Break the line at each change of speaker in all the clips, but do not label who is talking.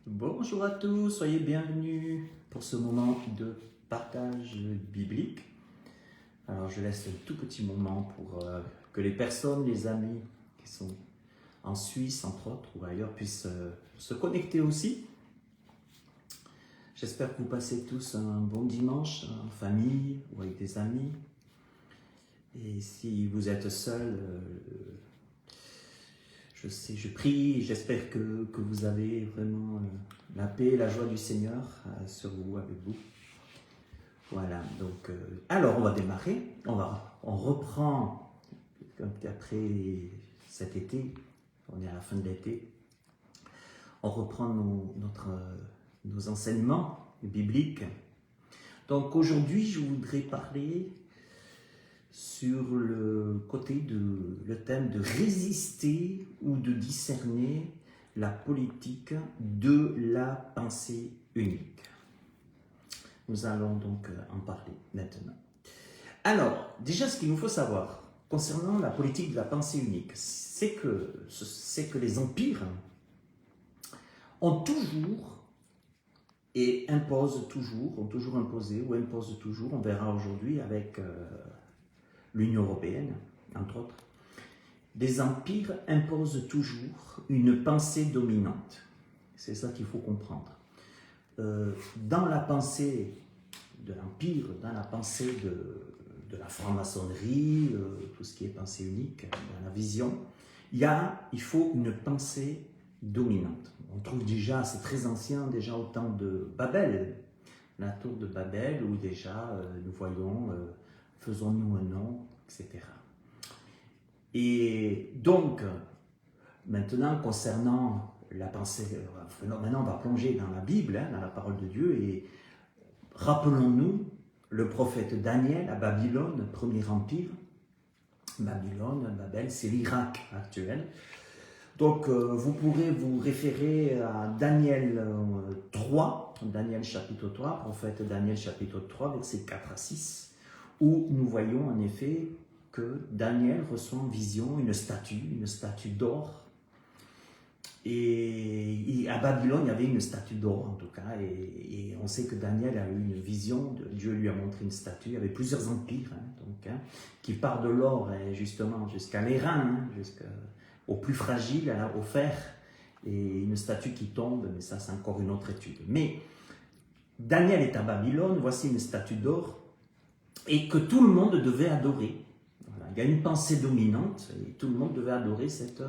Bonjour à tous, soyez bienvenus pour ce moment de partage biblique. Alors je laisse un tout petit moment pour que les personnes, les amis qui sont en Suisse entre autres ou ailleurs puissent se connecter aussi. J'espère que vous passez tous un bon dimanche en famille ou avec des amis. Et si vous êtes seul, je prie, j'espère que vous avez vraiment la paix et la joie du Seigneur sur vous, avec vous. Voilà, donc, alors on va démarrer, on reprend, après cet été, on est à la fin de l'été, on reprend nos enseignements bibliques. Donc aujourd'hui, je voudrais parler sur le thème de résister ou de discerner la politique de la pensée unique. Nous allons donc en parler maintenant. Alors, déjà, ce qu'il nous faut savoir concernant la politique de la pensée unique, c'est que les empires ont toujours et ont toujours imposé ou imposent toujours, on verra aujourd'hui avec l'Union européenne, entre autres, les empires imposent toujours une pensée dominante. C'est ça qu'il faut comprendre. Dans la pensée de l'Empire, dans la pensée de la franc-maçonnerie, tout ce qui est pensée unique, dans la vision, il faut une pensée dominante. On trouve déjà, c'est très ancien, déjà au temps de Babel, la tour de Babel, où déjà nous voyons faisons-nous un nom, etc. Et donc, maintenant, concernant la pensée, maintenant on va plonger dans la Bible, dans la parole de Dieu, et rappelons-nous le prophète Daniel à Babylone, premier empire. Babel, c'est l'Irak actuel. Donc, vous pourrez vous référer à Daniel 3, Daniel chapitre 3, prophète Daniel chapitre 3, versets 4 à 6, où nous voyons en effet que Daniel reçoit en vision une statue d'or. Et à Babylone, il y avait une statue d'or en tout cas, et on sait que Daniel a eu une vision, Dieu lui a montré une statue, il y avait plusieurs empires, qui part de l'or justement jusqu'à l'airain, jusqu'au plus fragile, au fer, et une statue qui tombe, mais ça c'est encore une autre étude. Mais Daniel est à Babylone, voici une statue d'or, et que tout le monde devait adorer. Voilà. Il y a une pensée dominante, et tout le monde devait adorer cette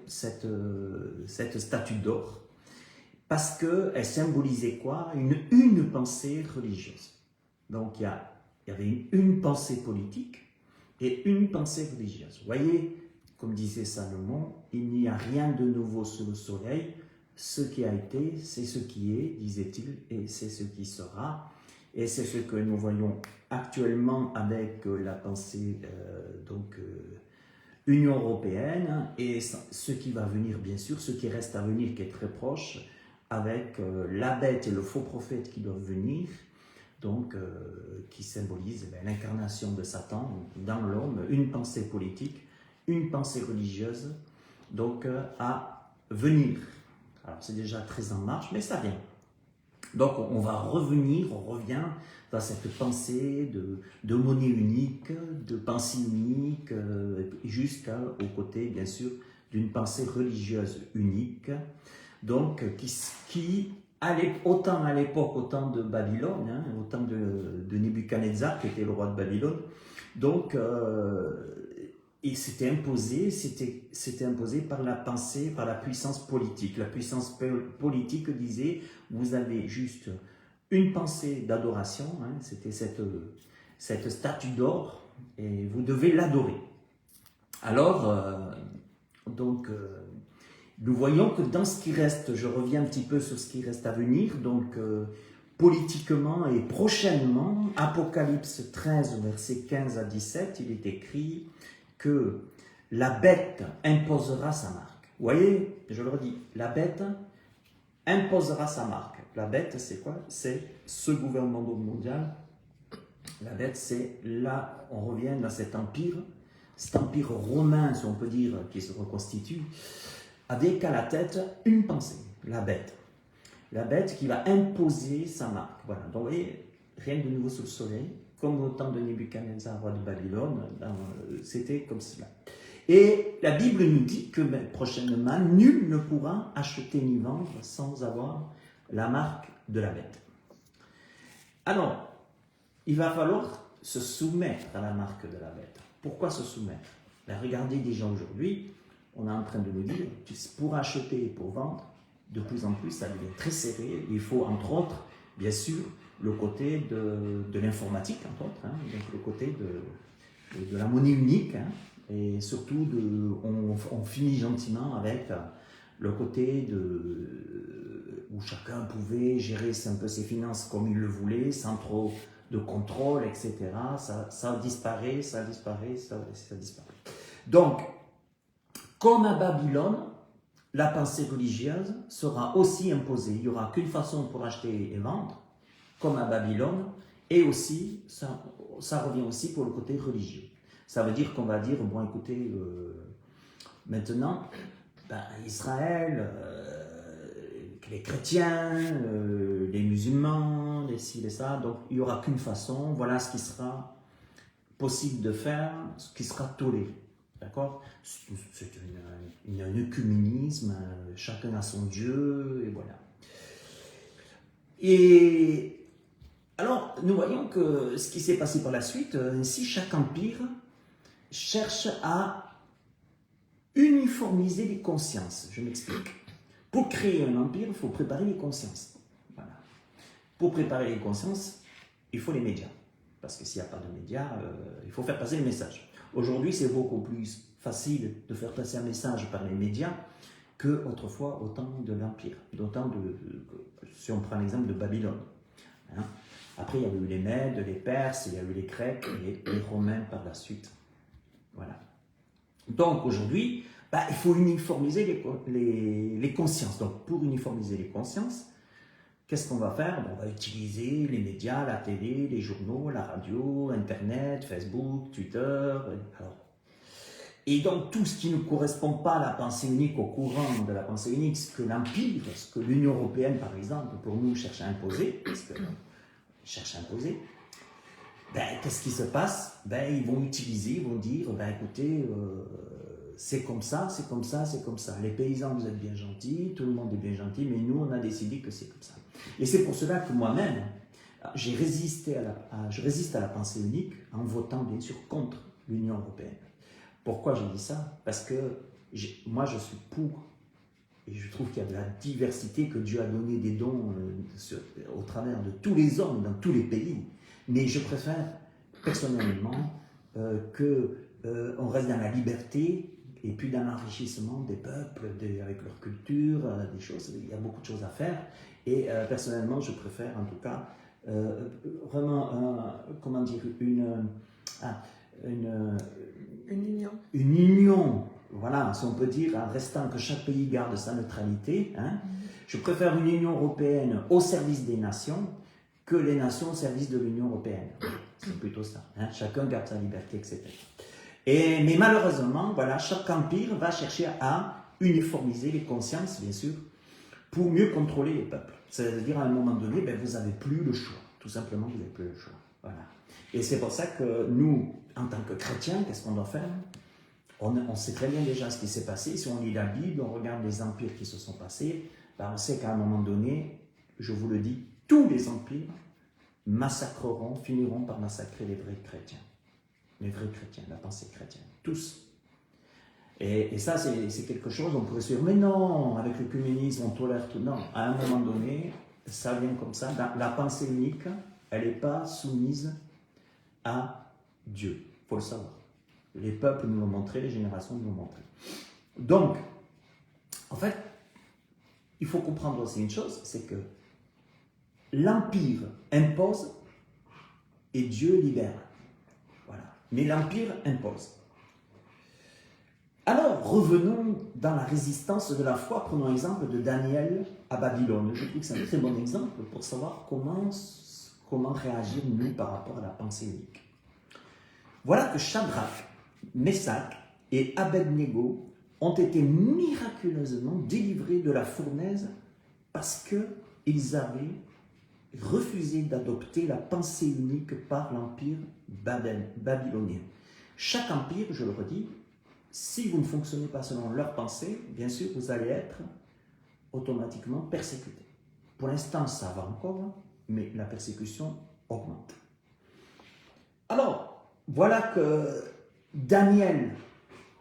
statue d'or, parce qu'elle symbolisait quoi? Une pensée religieuse. Donc il y avait une pensée politique et une pensée religieuse. Vous voyez, comme disait Salomon, il n'y a rien de nouveau sous le soleil, ce qui a été, c'est ce qui est, disait-il, et c'est ce qui sera. Et c'est ce que nous voyons actuellement avec la pensée Union européenne, et ce qui va venir, bien sûr, ce qui reste à venir, qui est très proche, avec la bête et le faux prophète qui doivent venir, donc qui symbolise l'incarnation de Satan dans l'homme, une pensée politique, une pensée religieuse, donc à venir. Alors c'est déjà très en marche, mais ça vient. Donc on revient dans cette pensée de monnaie unique, de pensée unique, jusqu'au côté, bien sûr, d'une pensée religieuse unique. Donc, qui autant à l'époque, au temps de Babylone, au temps de Nebuchadnezzar, qui était le roi de Babylone, donc, et c'était imposé par la pensée, par la puissance politique. La puissance politique disait, vous avez juste une pensée d'adoration, c'était cette statue d'or, et vous devez l'adorer. Alors, nous voyons que dans ce qui reste, je reviens un petit peu sur ce qui reste à venir, donc politiquement et prochainement, Apocalypse 13, versets 15 à 17, il est écrit que la bête imposera sa marque. Vous voyez, je le redis, la bête imposera sa marque. La bête, c'est quoi? C'est ce gouvernement mondial. La bête, c'est là, on revient dans cet empire romain, si on peut dire, qui se reconstitue, avec à la tête une pensée. la bête. La bête qui va imposer sa marque. Voilà. Donc, vous voyez, rien de nouveau sous le soleil. Comme au temps de Nebuchadnezzar, roi de Babylone, c'était comme cela. Et la Bible nous dit que prochainement, nul ne pourra acheter ni vendre sans avoir la marque de la bête. Alors, il va falloir se soumettre à la marque de la bête. Pourquoi se soumettre? Ben, regardez déjà aujourd'hui, on est en train de nous dire, pour acheter et pour vendre, de plus en plus, ça devient très serré. Il faut, entre autres, bien sûr, le côté de l'informatique, entre autres, hein, donc le côté de la monnaie unique, hein, et surtout, on finit gentiment avec le côté où chacun pouvait gérer un peu ses finances comme il le voulait, sans trop de contrôle, etc. Ça disparaît, ça disparaît, ça disparaît. Donc, comme à Babylone, la pensée religieuse sera aussi imposée. Il n'y aura qu'une façon pour acheter et vendre, comme à Babylone, et aussi, ça revient aussi pour le côté religieux. Ça veut dire qu'on va dire, bon écoutez, maintenant, Israël, les chrétiens, les musulmans, les ci, les ça, donc il n'y aura qu'une façon, voilà ce qui sera possible de faire, ce qui sera toléré. D'accord? C'est un œcuménisme, chacun a son Dieu, et voilà. Et alors, nous voyons que ce qui s'est passé par la suite, ainsi chaque empire cherche à uniformiser les consciences. Je m'explique. Pour créer un empire, il faut préparer les consciences. Voilà. Pour préparer les consciences, il faut les médias. Parce que s'il n'y a pas de médias, il faut faire passer le message. Aujourd'hui, c'est beaucoup plus facile de faire passer un message par les médias qu'autrefois au temps de l'Empire. Si on prend l'exemple de Babylone. Hein. Après, il y a eu les Mèdes, les Perses, il y a eu les Grecs et les Romains par la suite. Voilà. Donc aujourd'hui, il faut uniformiser les consciences. Donc pour uniformiser les consciences, qu'est-ce qu'on va faire? On va utiliser les médias, la télé, les journaux, la radio, Internet, Facebook, Twitter. Alors, et donc tout ce qui ne correspond pas à la pensée unique, au courant de la pensée unique, ce que l'Empire, ce que l'Union européenne par exemple, pour nous cherche à imposer, qu'est-ce qui se passe? Ils vont utiliser, ils vont dire, écoutez, c'est comme ça, c'est comme ça, c'est comme ça. Les paysans, vous êtes bien gentils, tout le monde est bien gentil, mais nous, on a décidé que c'est comme ça. Et c'est pour cela que moi-même, je résiste à la pensée unique en votant bien sûr contre l'Union européenne. Pourquoi j'ai dit ça? Parce que moi, je suis pour, et je trouve qu'il y a de la diversité, que Dieu a donné des dons au travers de tous les hommes, dans tous les pays. Mais je préfère, personnellement, qu'on reste dans la liberté et puis dans l'enrichissement des peuples, avec leur culture, des choses. Il y a beaucoup de choses à faire. Et personnellement, je préfère en tout cas vraiment, comment dire, une union. Une union, voilà, si on peut dire, en restant que chaque pays garde sa neutralité. Hein. Je préfère une Union européenne au service des nations que les nations au service de l'Union européenne. C'est plutôt ça. Hein. Chacun garde sa liberté, etc. Mais malheureusement, voilà, chaque empire va chercher à uniformiser les consciences, bien sûr, pour mieux contrôler les peuples. C'est-à-dire, à un moment donné, vous n'avez plus le choix. Tout simplement, vous n'avez plus le choix. Voilà. Et c'est pour ça que nous, en tant que chrétiens, qu'est-ce qu'on doit faire? On sait très bien déjà ce qui s'est passé. Si on lit la Bible, on regarde les empires qui se sont passés, on sait qu'à un moment donné, je vous le dis, tous les empires finiront par massacrer les vrais chrétiens. Les vrais chrétiens, la pensée chrétienne. Tous. Et ça, c'est quelque chose, on pourrait se dire, mais non, avec le communisme, on tolère tout. Non, à un moment donné, ça vient comme ça. La pensée unique, elle n'est pas soumise à Dieu. Il faut le savoir. Les peuples nous l'ont montré, les générations nous l'ont montré. Donc, en fait, il faut comprendre aussi une chose, c'est que l'Empire impose et Dieu libère. Voilà. Mais l'Empire impose. Alors, revenons dans la résistance de la foi. Prenons l'exemple de Daniel à Babylone. Je trouve que c'est un très bon exemple pour savoir comment réagir nous par rapport à la pensée unique. Voilà que Shadrach, Meshach et Abednego ont été miraculeusement délivrés de la fournaise Parce qu'ils avaient refusé d'adopter la pensée unique par l'empire babylonien. Chaque empire, je le redis, si vous ne fonctionnez pas selon leur pensée, bien sûr, vous allez être automatiquement persécuté. Pour l'instant, ça va encore, mais la persécution augmente. Alors, voilà que Daniel,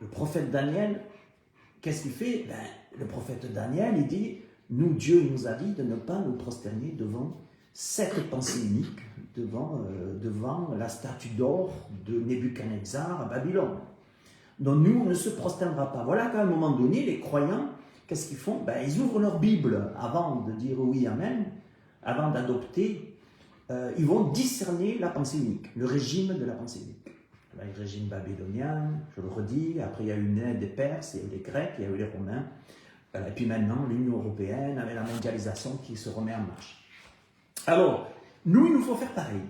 le prophète Daniel, qu'est-ce qu'il fait? Le prophète Daniel, il dit, nous, Dieu il nous a dit de ne pas nous prosterner devant cette pensée unique, devant la statue d'or de Nebuchadnezzar à Babylone. Donc nous, on ne se prosternera pas. Voilà qu'à un moment donné, les croyants, qu'est-ce qu'ils font? Ils ouvrent leur Bible avant de dire oui, amen, avant d'adopter, ils vont discerner la pensée unique, le régime de la pensée unique. Le régime babylonien, je le redis, après il y a eu des Perses, il y a eu les Grecs, il y a eu les Romains, et puis maintenant l'Union européenne avec la mondialisation qui se remet en marche. Alors, nous, il nous faut faire pareil.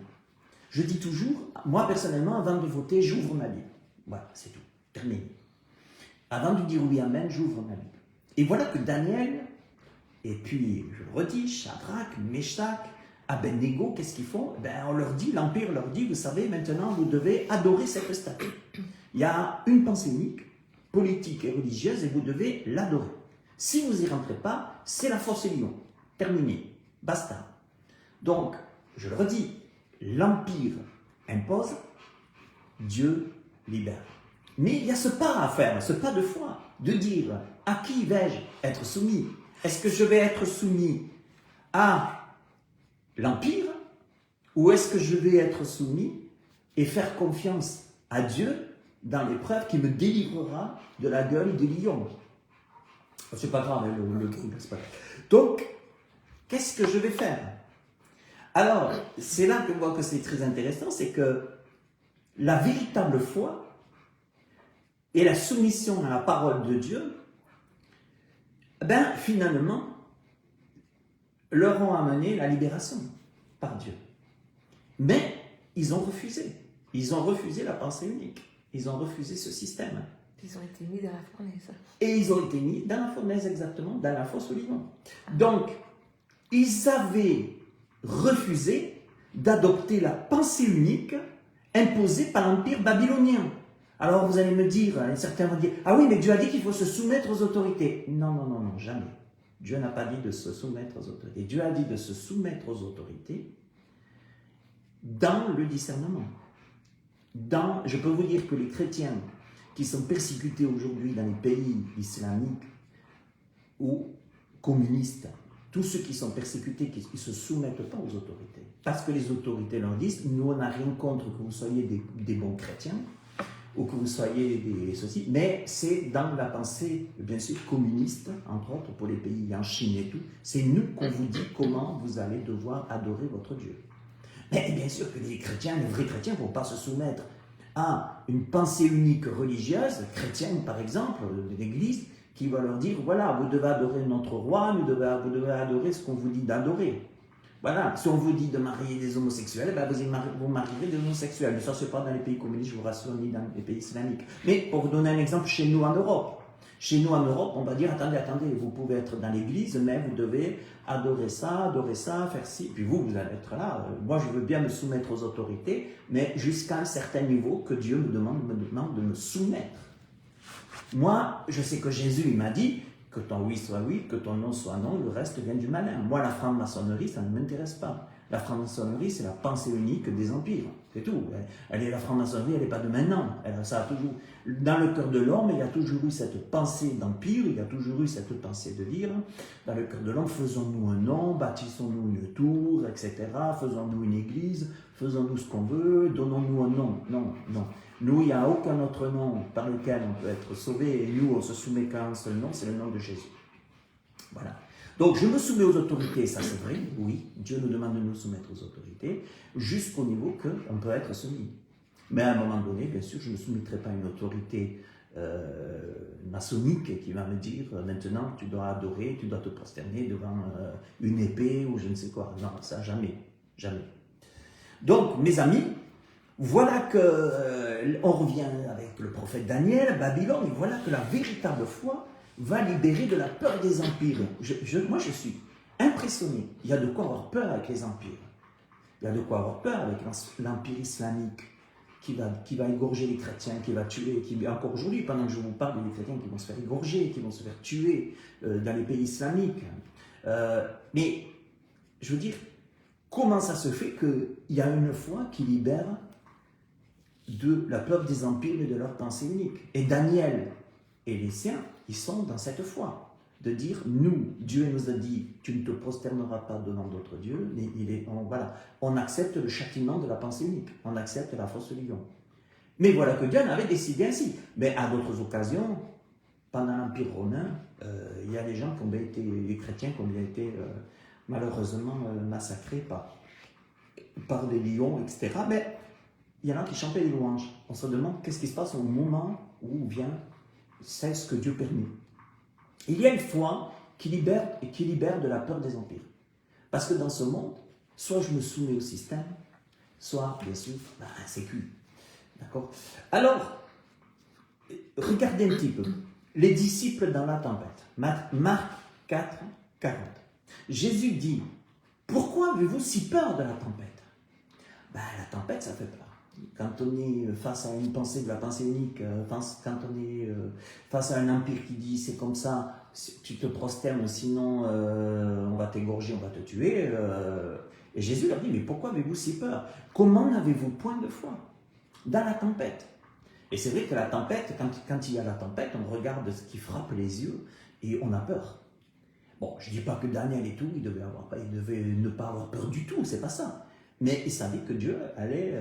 Je dis toujours, moi personnellement, avant de voter, j'ouvre ma Bible. Voilà, c'est tout, terminé. Avant de dire oui, amen, j'ouvre ma Bible. Et voilà que Daniel, et puis, je le redis, Shadrach, Meshach, Abednego, qu'est-ce qu'ils font? On leur dit, l'Empire leur dit, vous savez, maintenant, vous devez adorer cette statue. Il y a une pensée unique, politique et religieuse, et vous devez l'adorer. Si vous n'y rentrez pas, c'est la fosse lion. Terminé. Basta. Donc, je le redis, l'Empire impose, Dieu libère. Mais il y a ce pas à faire, ce pas de foi, de dire, à qui vais-je être soumis? Est-ce que je vais être soumis à l'Empire, ou est-ce que je vais être soumis et faire confiance à Dieu dans l'épreuve qui me délivrera de la gueule des lions? C'est pas grave, le truc, c'est pas grave. Donc, qu'est-ce que je vais faire? Alors, c'est là que je vois que c'est très intéressant, c'est que la véritable foi et la soumission à la parole de Dieu, finalement, leur ont amené la libération par Dieu. Mais ils ont refusé. Ils ont refusé la pensée unique. Ils ont refusé ce système.
Ils ont été mis dans la fournaise.
Et ils ont été mis dans la fournaise, exactement, dans la fosse au lion. Donc, ils avaient refusé d'adopter la pensée unique imposée par l'Empire babylonien. Alors vous allez me dire, certains vont dire, ah oui, mais Dieu a dit qu'il faut se soumettre aux autorités. Non, non, non, non, jamais. Dieu n'a pas dit de se soumettre aux autorités. Dieu a dit de se soumettre aux autorités dans le discernement. Je peux vous dire que les chrétiens qui sont persécutés aujourd'hui dans les pays islamiques ou communistes, tous ceux qui sont persécutés, qui ne se soumettent pas aux autorités. Parce que les autorités leur disent, nous on n'a rien contre que vous soyez des bons chrétiens, ou que vous soyez des ceci, mais c'est dans la pensée, bien sûr, communiste, entre autres pour les pays en Chine et tout, c'est nous qu'on vous dit comment vous allez devoir adorer votre Dieu. Mais bien sûr que les chrétiens, les vrais chrétiens, ne vont pas se soumettre à une pensée unique religieuse, chrétienne par exemple, de l'Église, qui va leur dire, voilà, vous devez adorer notre roi, vous devez adorer ce qu'on vous dit d'adorer. Voilà, si on vous dit de marier des homosexuels, vous marierez des homosexuels. Mais ça, ce n'est pas dans les pays communistes, je vous rassure, ni dans les pays islamiques. Mais pour vous donner un exemple, chez nous en Europe, on va dire, attendez, vous pouvez être dans l'église, mais vous devez adorer ça, faire ci. Puis vous allez être là. Moi, je veux bien me soumettre aux autorités, mais jusqu'à un certain niveau que Dieu me demande de me soumettre. Moi, je sais que Jésus, il m'a dit que ton oui soit oui, que ton non soit non, le reste vient du malin. Moi, la franc-maçonnerie, ça ne m'intéresse pas. La franc-maçonnerie, c'est la pensée unique des empires. C'est tout. La franc-maçonnerie, elle n'est pas de maintenant. Ça a toujours, dans le cœur de l'homme, il y a toujours eu cette pensée d'empire, il y a toujours eu cette pensée de dire, dans le cœur de l'homme, faisons-nous un nom, bâtissons-nous une tour, etc. Faisons-nous une église, faisons-nous ce qu'on veut, donnons-nous un nom. Non, non. Nous, il n'y a aucun autre nom par lequel on peut être sauvé, et nous, on se soumet qu'à un seul nom, c'est le nom de Jésus. Voilà. Donc, je me soumets aux autorités, ça c'est vrai, oui, Dieu nous demande de nous soumettre aux autorités, jusqu'au niveau qu'on peut être soumis. Mais à un moment donné, bien sûr, je ne me soumettrai pas à une autorité maçonnique qui va me dire, maintenant, tu dois adorer, tu dois te prosterner devant une épée ou je ne sais quoi. Non, ça, jamais, jamais. Donc, mes amis, voilà que on revient avec le prophète Daniel à Babylone, et voilà que la véritable foi va libérer de la peur des empires. Moi, je suis impressionné. Il y a de quoi avoir peur avec les empires. Il y a de quoi avoir peur avec l'empire islamique qui va égorger les chrétiens, qui va tuer, encore aujourd'hui, pendant que je vous parle, il y a des chrétiens qui vont se faire égorger, qui vont se faire tuer dans les pays islamiques. Mais, je veux dire, comment ça se fait qu'il y a une foi qui libère de la peur des empires et de leur pensée unique? Et Daniel et les siens, ils sont dans cette foi. De dire, nous, Dieu nous a dit, tu ne te prosterneras pas devant d'autres dieux, mais on accepte le châtiment de la pensée unique, on accepte la fausse religion. Mais voilà que Dieu en avait décidé ainsi. Mais à d'autres occasions, pendant l'Empire romain, il y a des gens qui ont bien été, les chrétiens qui ont bien été malheureusement massacrés par des lions, etc. Mais il y en a qui chantaient les louanges. On se demande qu'est-ce qui se passe au moment où vient, c'est ce que Dieu permet. Il y a une foi qui libère de la peur des empires. Parce que dans ce monde, soit je me soumets au système, soit, bien sûr, c'est cuit. D'accord? Alors, regardez un petit peu. Les disciples dans la tempête. Marc 4, 40. Jésus dit, pourquoi avez-vous si peur de la tempête? La tempête, ça fait peur. Quand on est face à une pensée de la pensée unique, quand on est face à un empire qui dit c'est comme ça, tu te prosternes, sinon on va t'égorger, on va te tuer. Et Jésus leur dit, mais pourquoi avez-vous si peur? Comment n'avez-vous point de foi dans la tempête? Et c'est vrai que la tempête, quand il y a la tempête, on regarde ce qui frappe les yeux et on a peur. Bon, je ne dis pas que Daniel et tout, il devait ne pas avoir peur du tout, c'est pas ça. Mais ils savaient que Dieu allait,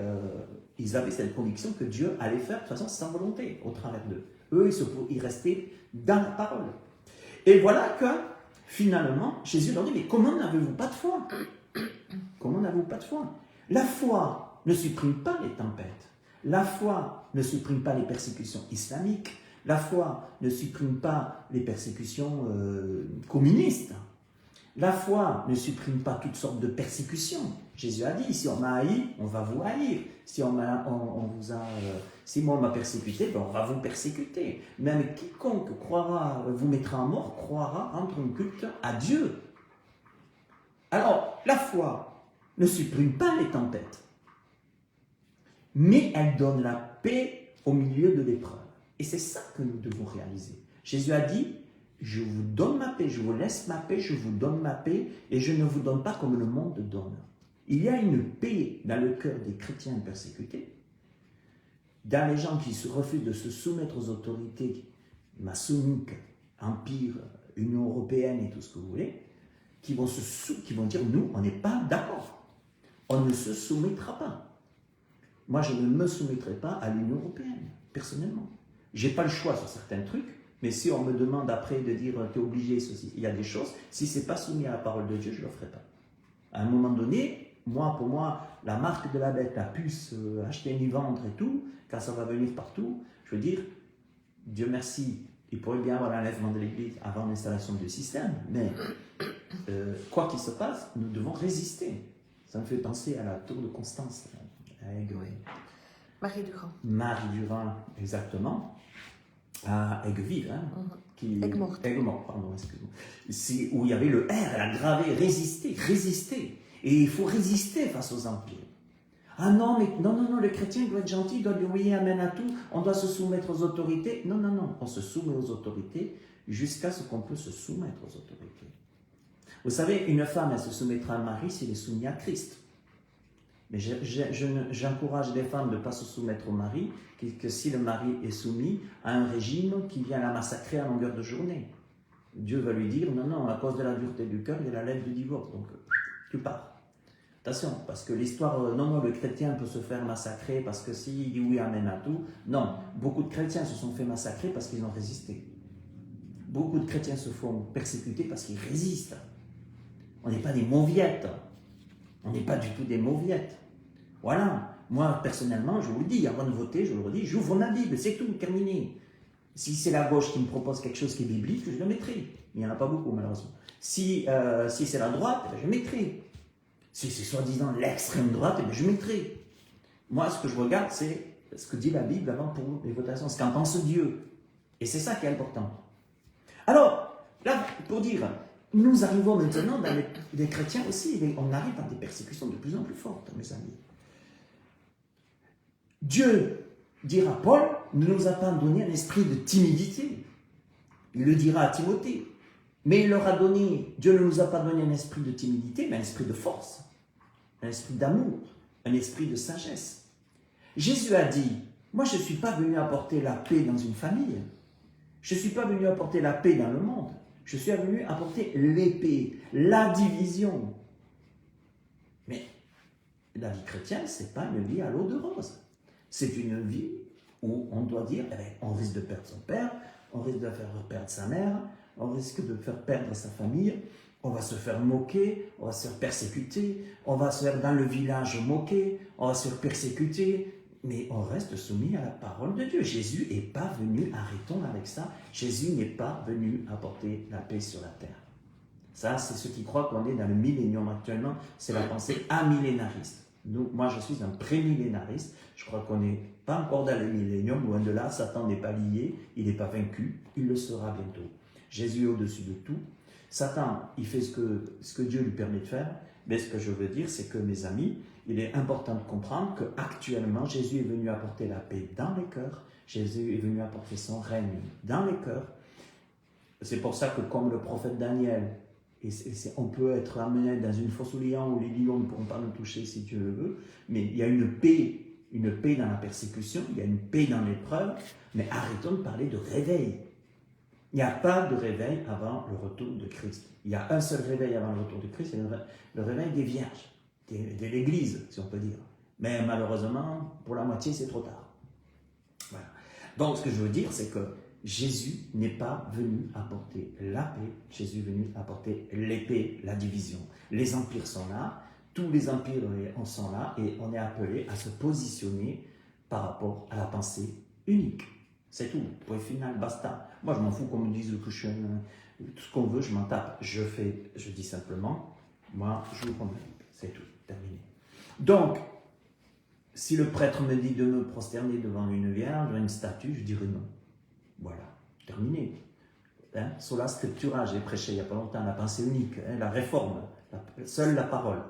ils avaient cette conviction que Dieu allait faire de toute façon sa volonté au travers d'eux. Eux, ils restaient dans la parole. Et voilà que, finalement, Jésus leur dit, mais comment n'avez-vous pas de foi? Comment n'avez-vous pas de foi? La foi ne supprime pas les tempêtes. La foi ne supprime pas les persécutions islamiques. La foi ne supprime pas les persécutions communistes. La foi ne supprime pas toutes sortes de persécutions. Jésus a dit, si on m'a haï, on va vous haïr. Si moi on m'a persécuté, on va vous persécuter. Même quiconque vous mettra à mort, croira rendre un culte à Dieu. Alors, la foi ne supprime pas les tempêtes, mais elle donne la paix au milieu de l'épreuve. Et c'est ça que nous devons réaliser. Jésus a dit, je vous donne ma paix, je vous laisse ma paix, je vous donne ma paix, et je ne vous donne pas comme le monde donne. Il y a une paix dans le cœur des chrétiens persécutés, dans les gens qui se refusent de se soumettre aux autorités maçonniques, empire, Union européenne et tout ce que vous voulez, qui vont dire, nous, on n'est pas d'accord. On ne se soumettra pas. Moi, je ne me soumettrai pas à l'Union européenne, personnellement. Je n'ai pas le choix sur certains trucs, mais si on me demande après de dire tu es obligé, ceci, il y a des choses, si ce n'est pas soumis à la parole de Dieu, je ne le ferai pas. À un moment donné, pour moi, la marque de la bête, la puce, acheter ni vendre et tout, quand ça va venir partout, je veux dire, Dieu merci, il pourrait bien avoir l'enlèvement de l'Église avant l'installation du système, mais quoi qu'il se passe, nous devons résister. Ça me fait penser à la tour de Constance, à Aigues.
Marie Durand.
Marie Durand, exactement. À Aigueville,
Aigues-Mortes.
Aigues-Mortes, pardon, excuse-moi. C'est où il y avait le R, elle a gravé, résister. Et il faut résister face aux empires. Ah non, mais non, le chrétien doit être gentil, doit dire oui, amen à tout, on doit se soumettre aux autorités. Non, on se soumet aux autorités jusqu'à ce qu'on peut se soumettre aux autorités. Vous savez, une femme, elle se soumettra à un mari s'il est soumis à Christ. Mais j'encourage les femmes de ne pas se soumettre au mari, que si le mari est soumis à un régime qui vient la massacrer à longueur de journée. Dieu va lui dire, non, à cause de la dureté du cœur, il y a la lettre du divorce, donc tu pars. Attention, parce que l'histoire, non, le chrétien peut se faire massacrer parce que s'il dit oui, amen à tout. Non, beaucoup de chrétiens se sont fait massacrer parce qu'ils ont résisté. Beaucoup de chrétiens se font persécuter parce qu'ils résistent. On n'est pas des mauviettes. On n'est pas du tout des mauviettes. Voilà. Moi, personnellement, je vous le dis, avant de voter, je le redis, j'ouvre ma Bible, c'est tout, terminé. Si c'est la gauche qui me propose quelque chose qui est biblique, je le mettrai. Il n'y en a pas beaucoup, malheureusement. Si c'est la droite, je mettrai. Si c'est soi-disant l'extrême droite, je mettrai. Moi, ce que je regarde, c'est ce que dit la Bible avant pour les votations, ce qu'en pense Dieu. Et c'est ça qui est important. Alors, là, pour dire, nous arrivons maintenant dans les chrétiens aussi, on arrive dans des persécutions de plus en plus fortes, mes amis. Dieu, dira Paul, ne nous a pas donné un esprit de timidité. Il le dira à Timothée. Mais il leur a donné, Dieu ne nous a pas donné un esprit de timidité, mais un esprit de force, un esprit d'amour, un esprit de sagesse. Jésus a dit, moi je ne suis pas venu apporter la paix dans une famille. Je ne suis pas venu apporter la paix dans le monde. Je suis venu apporter l'épée, la division. Mais la vie chrétienne, ce n'est pas une vie à l'eau de rose. C'est une vie où on doit dire, on risque de perdre son père, on risque de faire perdre sa mère, on risque de faire perdre sa famille, on va se faire moquer, on va se faire persécuter, on va se faire dans le village moquer, on va se faire persécuter, mais on reste soumis à la parole de Dieu. Jésus n'est pas venu, arrêtons avec ça, Jésus n'est pas venu apporter la paix sur la terre. Ça, c'est ceux qui croient qu'on est dans le millénium actuellement, c'est la pensée amillénariste. Nous, moi, je suis un prémillénariste. Je crois qu'on n'est pas encore dans le millénium, loin de là. Satan n'est pas lié, il n'est pas vaincu, il le sera bientôt. Jésus est au-dessus de tout. Satan, il fait ce que Dieu lui permet de faire. Mais ce que je veux dire, c'est que, mes amis, il est important de comprendre qu'actuellement, Jésus est venu apporter la paix dans les cœurs. Jésus est venu apporter son règne dans les cœurs. C'est pour ça que, comme le prophète Daniel, on peut être amené dans une fosse aux lions où les lions ne pourront pas nous toucher si Dieu le veut, mais il y a une paix dans la persécution, il y a une paix dans l'épreuve, mais arrêtons de parler de réveil. Il n'y a pas de réveil avant le retour de Christ. Il y a un seul réveil avant le retour de Christ, c'est le réveil des vierges, de l'Église, si on peut dire. Mais malheureusement, pour la moitié, c'est trop tard. Voilà. Donc, ce que je veux dire, c'est que Jésus n'est pas venu apporter la paix, Jésus est venu apporter l'épée, la division. Les empires sont là, tous les empires sont là, et on est appelé à se positionner par rapport à la pensée unique. C'est tout, point final, basta. Moi, je m'en fous qu'on me dise que je suis tout ce qu'on veut, je m'en tape. Je dis simplement, moi, je vous prends c'est tout, terminé. Donc, si le prêtre me dit de me prosterner devant une vierge, devant une statue, je dirais non. Voilà, terminé. Sola scriptura, j'ai prêché il n'y a pas longtemps, la pensée unique, la réforme, seule la parole.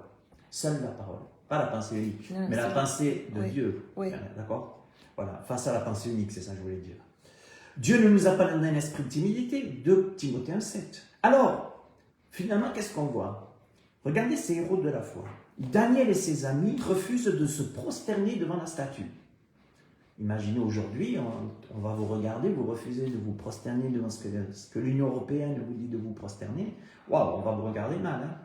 Seule la parole. Pas la pensée unique, non, mais la pensée de Dieu. Oui. D'accord? Voilà, face à la pensée unique, c'est ça que je voulais dire. Dieu ne nous a pas donné un esprit de timidité, 2 Timothée 1,7. Alors, finalement, qu'est-ce qu'on voit? Regardez ces héros de la foi. Daniel et ses amis refusent de se prosterner devant la statue. Imaginez aujourd'hui, on va vous regarder, vous refusez de vous prosterner devant ce que l'Union européenne vous dit de vous prosterner. Waouh, on va vous regarder mal. Hein?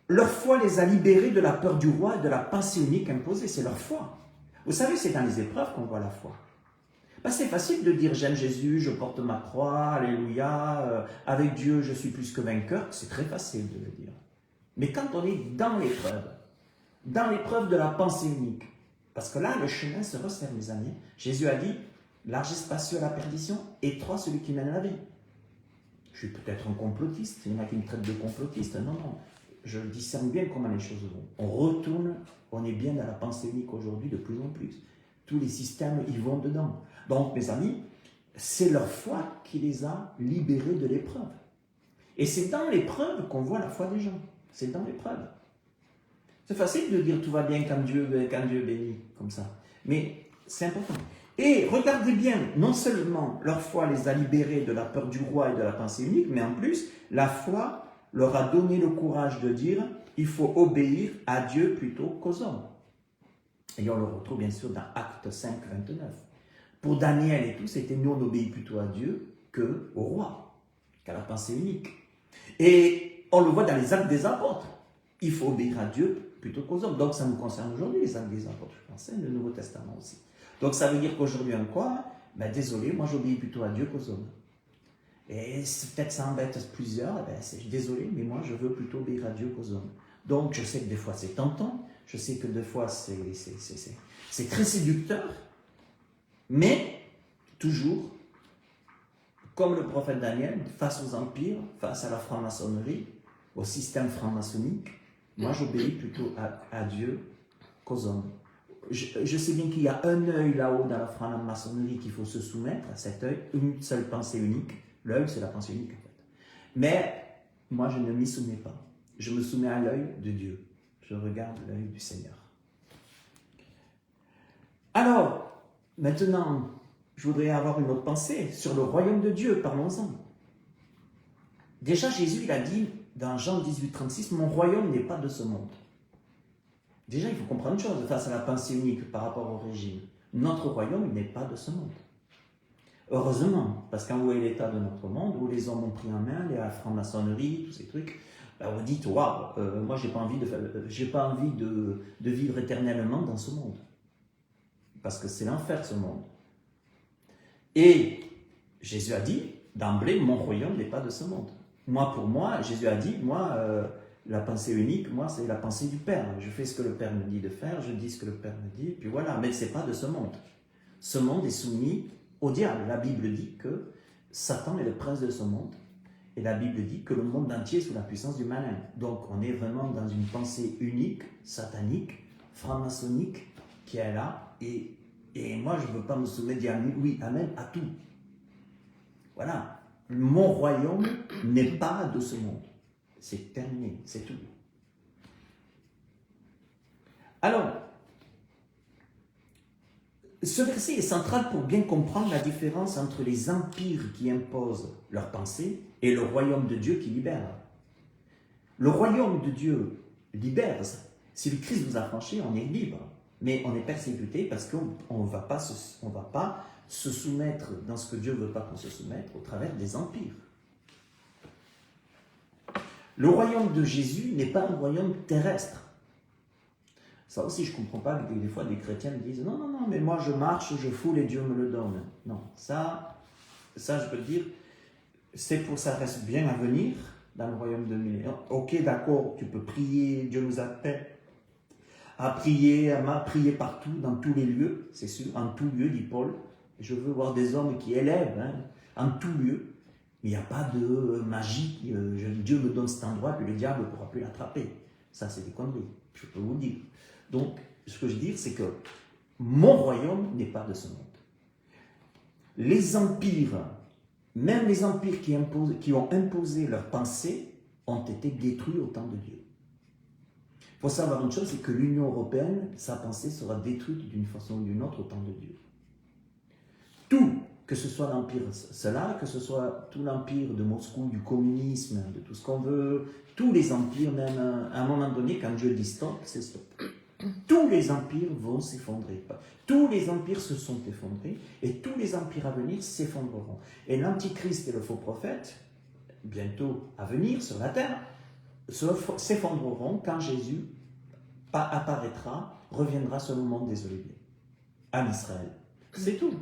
Leur foi les a libérés de la peur du roi et de la pensée unique imposée. C'est leur foi. Vous savez, c'est dans les épreuves qu'on voit la foi. Ben, c'est facile de dire j'aime Jésus, je porte ma croix, alléluia, avec Dieu je suis plus que vainqueur. C'est très facile de le dire. Mais quand on est dans l'épreuve de la pensée unique, parce que là, le chemin se resserre, mes amis. Jésus a dit, large et spacieux la perdition, étroit celui qui mène la vie. Je suis peut-être un complotiste, il y en a qui me traitent de complotiste. Non, non, je discerne bien comment les choses vont. On retourne, on est bien dans la pensée unique aujourd'hui de plus en plus. Tous les systèmes, ils vont dedans. Donc, mes amis, c'est leur foi qui les a libérés de l'épreuve. Et c'est dans l'épreuve qu'on voit la foi des gens. C'est dans l'épreuve. C'est facile de dire tout va bien quand Dieu bénit, comme ça. Mais c'est important. Et regardez bien, non seulement leur foi les a libérés de la peur du roi et de la pensée unique, mais en plus, la foi leur a donné le courage de dire il faut obéir à Dieu plutôt qu'aux hommes. Et on le retrouve bien sûr dans Actes 5, 29. Pour Daniel et tout, c'était nous on obéit plutôt à Dieu qu'au roi, qu'à la pensée unique. Et on le voit dans les Actes des apôtres. Il faut obéir à Dieu plutôt qu'aux hommes. Donc ça nous concerne aujourd'hui, les Actes des apôtres, je pense, le Nouveau Testament aussi. Donc ça veut dire qu'aujourd'hui encore, ben désolé, moi j'obéis plutôt à Dieu qu'aux hommes. Et peut-être ça embête plusieurs, ben désolé, mais moi je veux plutôt obéir à Dieu qu'aux hommes. Donc je sais que des fois c'est tentant, je sais que des fois c'est très séducteur, mais toujours, comme le prophète Daniel, face aux empires, face à la franc-maçonnerie, au système franc-maçonnique, moi j'obéis plutôt à Dieu qu'aux hommes. Je sais bien qu'il y a un œil là-haut dans la franc-maçonnerie qu'il faut se soumettre à cet œil, une seule pensée unique. L'œil, c'est la pensée unique en fait. Mais moi je ne m'y soumets pas. Je me soumets à l'œil de Dieu. Je regarde l'œil du Seigneur. Alors, maintenant, je voudrais avoir une autre pensée sur le royaume de Dieu, parlons-en. Déjà, Jésus, il a dit dans Jean 18, 36, « Mon royaume n'est pas de ce monde. » Déjà, il faut comprendre une chose face à la pensée unique par rapport au régime. Notre royaume n'est pas de ce monde. Heureusement, parce qu'en voyant l'état de notre monde, où les hommes ont pris en main la franc-maçonnerie, tous ces trucs, ben vous dites, waouh, moi j'ai pas envie de vivre éternellement dans ce monde. Parce que c'est l'enfer ce monde. Et Jésus a dit, d'emblée, mon royaume n'est pas de ce monde. Moi, pour moi, Jésus a dit, moi, la pensée unique, moi, c'est la pensée du Père. Je fais ce que le Père me dit de faire, je dis ce que le Père me dit, puis voilà. Mais ce n'est pas de ce monde. Ce monde est soumis au diable. La Bible dit que Satan est le prince de ce monde. Et la Bible dit que le monde entier est sous la puissance du malin. Donc, on est vraiment dans une pensée unique, satanique, franc-maçonnique, qui est là. Et moi, je ne veux pas me soumettre, dire oui, amen, à tout. Voilà. Mon royaume n'est pas de ce monde. C'est terminé, c'est tout. Alors, ce verset est central pour bien comprendre la différence entre les empires qui imposent leurs pensées et le royaume de Dieu qui libère. Le royaume de Dieu libère. Si le Christ vous a franchi, on est libre. Mais on est persécuté parce qu'on ne va pas se soumettre dans ce que Dieu ne veut pas qu'on se soumette au travers des empires. Le royaume de Jésus n'est pas un royaume terrestre. Ça aussi, je ne comprends pas que des fois des chrétiens me disent « Non, mais moi je marche, je foule et Dieu me le donne. » Non, ça je peux te dire, ça reste bien à venir dans le royaume de millénaire. Ok, d'accord, tu peux prier, Dieu nous appelle à prier partout, dans tous les lieux, c'est sûr, en tout lieu, dit Paul. Je veux voir des hommes qui élèvent, en tout lieu. Mais il n'y a pas de magie, Dieu me donne cet endroit, puis le diable ne pourra plus l'attraper. Ça, c'est des conneries, je peux vous le dire. Donc, ce que je veux dire, c'est que mon royaume n'est pas de ce monde. Les empires, même les empires qui ont imposé leurs pensées, ont été détruits au temps de Dieu. Il faut savoir une chose, c'est que l'Union européenne, sa pensée sera détruite d'une façon ou d'une autre au temps de Dieu. Tout, que ce soit l'empire cela, que ce soit tout l'empire de Moscou, du communisme, de tout ce qu'on veut, tous les empires, même à un moment donné, quand Dieu dit stop, c'est stop. Tous les empires vont s'effondrer. Tous les empires se sont effondrés et tous les empires à venir s'effondreront. Et l'antichrist et le faux prophète, bientôt à venir sur la terre, s'effondreront quand Jésus apparaîtra, reviendra sur le monde des Oliviers, en Israël. C'est tout.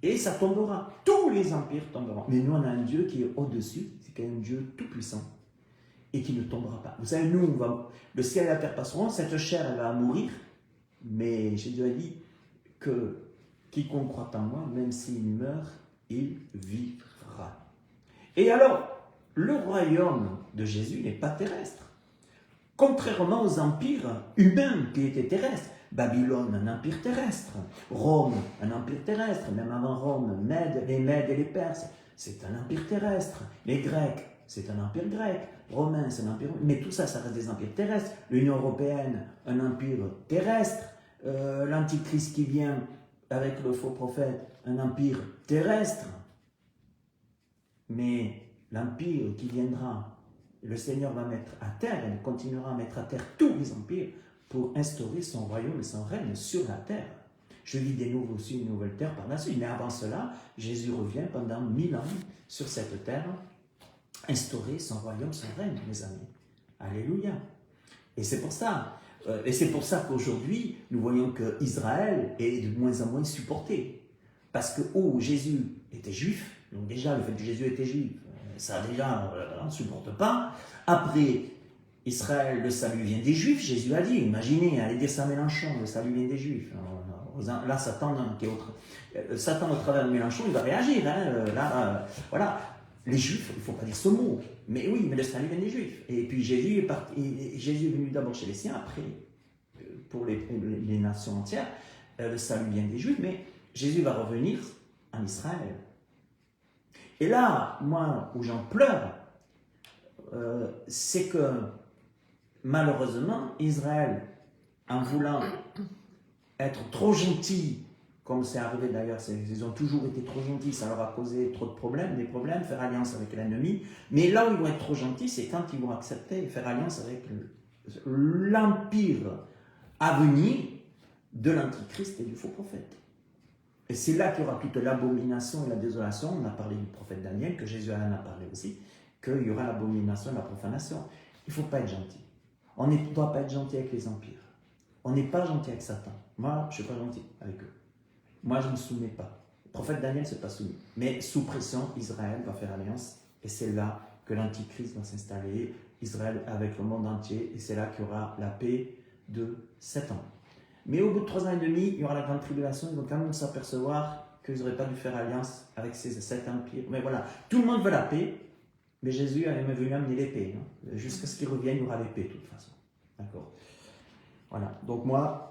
Et ça tombera. Tous les empires tomberont. Mais nous, on a un Dieu qui est au-dessus, c'est quand même un Dieu tout-puissant et qui ne tombera pas. Vous savez, nous, le ciel et la terre passeront, cette chair, elle va mourir, mais Jésus a dit que quiconque croit en moi, même s'il meurt, il vivra. Et alors, le royaume de Jésus n'est pas terrestre. Contrairement aux empires humains qui étaient terrestres. Babylone, un empire terrestre. Rome, un empire terrestre. Même avant Rome, les Mèdes et les Perses, c'est un empire terrestre. Les Grecs, c'est un empire grec. Romain, c'est un empire... Mais tout ça, ça reste des empires terrestres. L'Union européenne, un empire terrestre. L'Antichrist qui vient avec le faux prophète, un empire terrestre. Mais l'empire qui viendra, le Seigneur va mettre à terre, il continuera à mettre à terre tous les empires pour instaurer son royaume et son règne sur la terre. Je lis des nouveaux cieux, une nouvelle terre par la suite. Mais avant cela, Jésus revient pendant 1000 ans sur cette terre, instaurer son royaume, son règne, mes amis. Alléluia. Et c'est pour ça. Qu'aujourd'hui, nous voyons qu'Israël est de moins en moins supporté. Parce que, Jésus était juif, donc déjà le fait que Jésus était juif, ça déjà, on ne supporte pas. Après, Israël, le salut vient des Juifs, Jésus a dit, imaginez, allez dire ça à Mélenchon, le salut vient des Juifs. Alors, là, Satan, Satan au travers de Mélenchon, il va réagir. Voilà, les Juifs, il ne faut pas dire ce mot, mais oui, mais le salut vient des Juifs. Et puis Jésus est venu d'abord chez les siens, après, pour les nations entières, le salut vient des Juifs, mais Jésus va revenir en Israël. Et là, moi, où j'en pleure, c'est que malheureusement, Israël, en voulant être trop gentil, comme c'est arrivé d'ailleurs, ils ont toujours été trop gentils, ça leur a causé trop de problèmes, faire alliance avec l'ennemi. Mais là où ils vont être trop gentils, c'est quand ils vont accepter et faire alliance avec l'empire à venir de l'Antichrist et du faux prophète. Et c'est là qu'il y aura toute l'abomination et la désolation. On a parlé du prophète Daniel, que Jésus en a parlé aussi, qu'il y aura l'abomination et la profanation. Il ne faut pas être gentil. On ne doit pas être gentil avec les empires. On n'est pas gentil avec Satan. Moi, je ne suis pas gentil avec eux. Moi, je ne me soumets pas. Le prophète Daniel ne s'est pas soumis. Mais sous pression, Israël va faire alliance. Et c'est là que l'Antichrist va s'installer. Israël avec le monde entier. Et c'est là qu'il y aura la paix de 7 ans. Mais au bout de 3 ans et demi, il y aura la grande tribulation. Ils vont quand même s'apercevoir qu'ils n'auraient pas dû faire alliance avec ces 7 empires. Mais voilà, tout le monde veut la paix. Mais Jésus est venu amener l'épée. Jusqu'à ce qu'il revienne, il y aura l'épée de toute façon. D'accord. Voilà. Donc moi,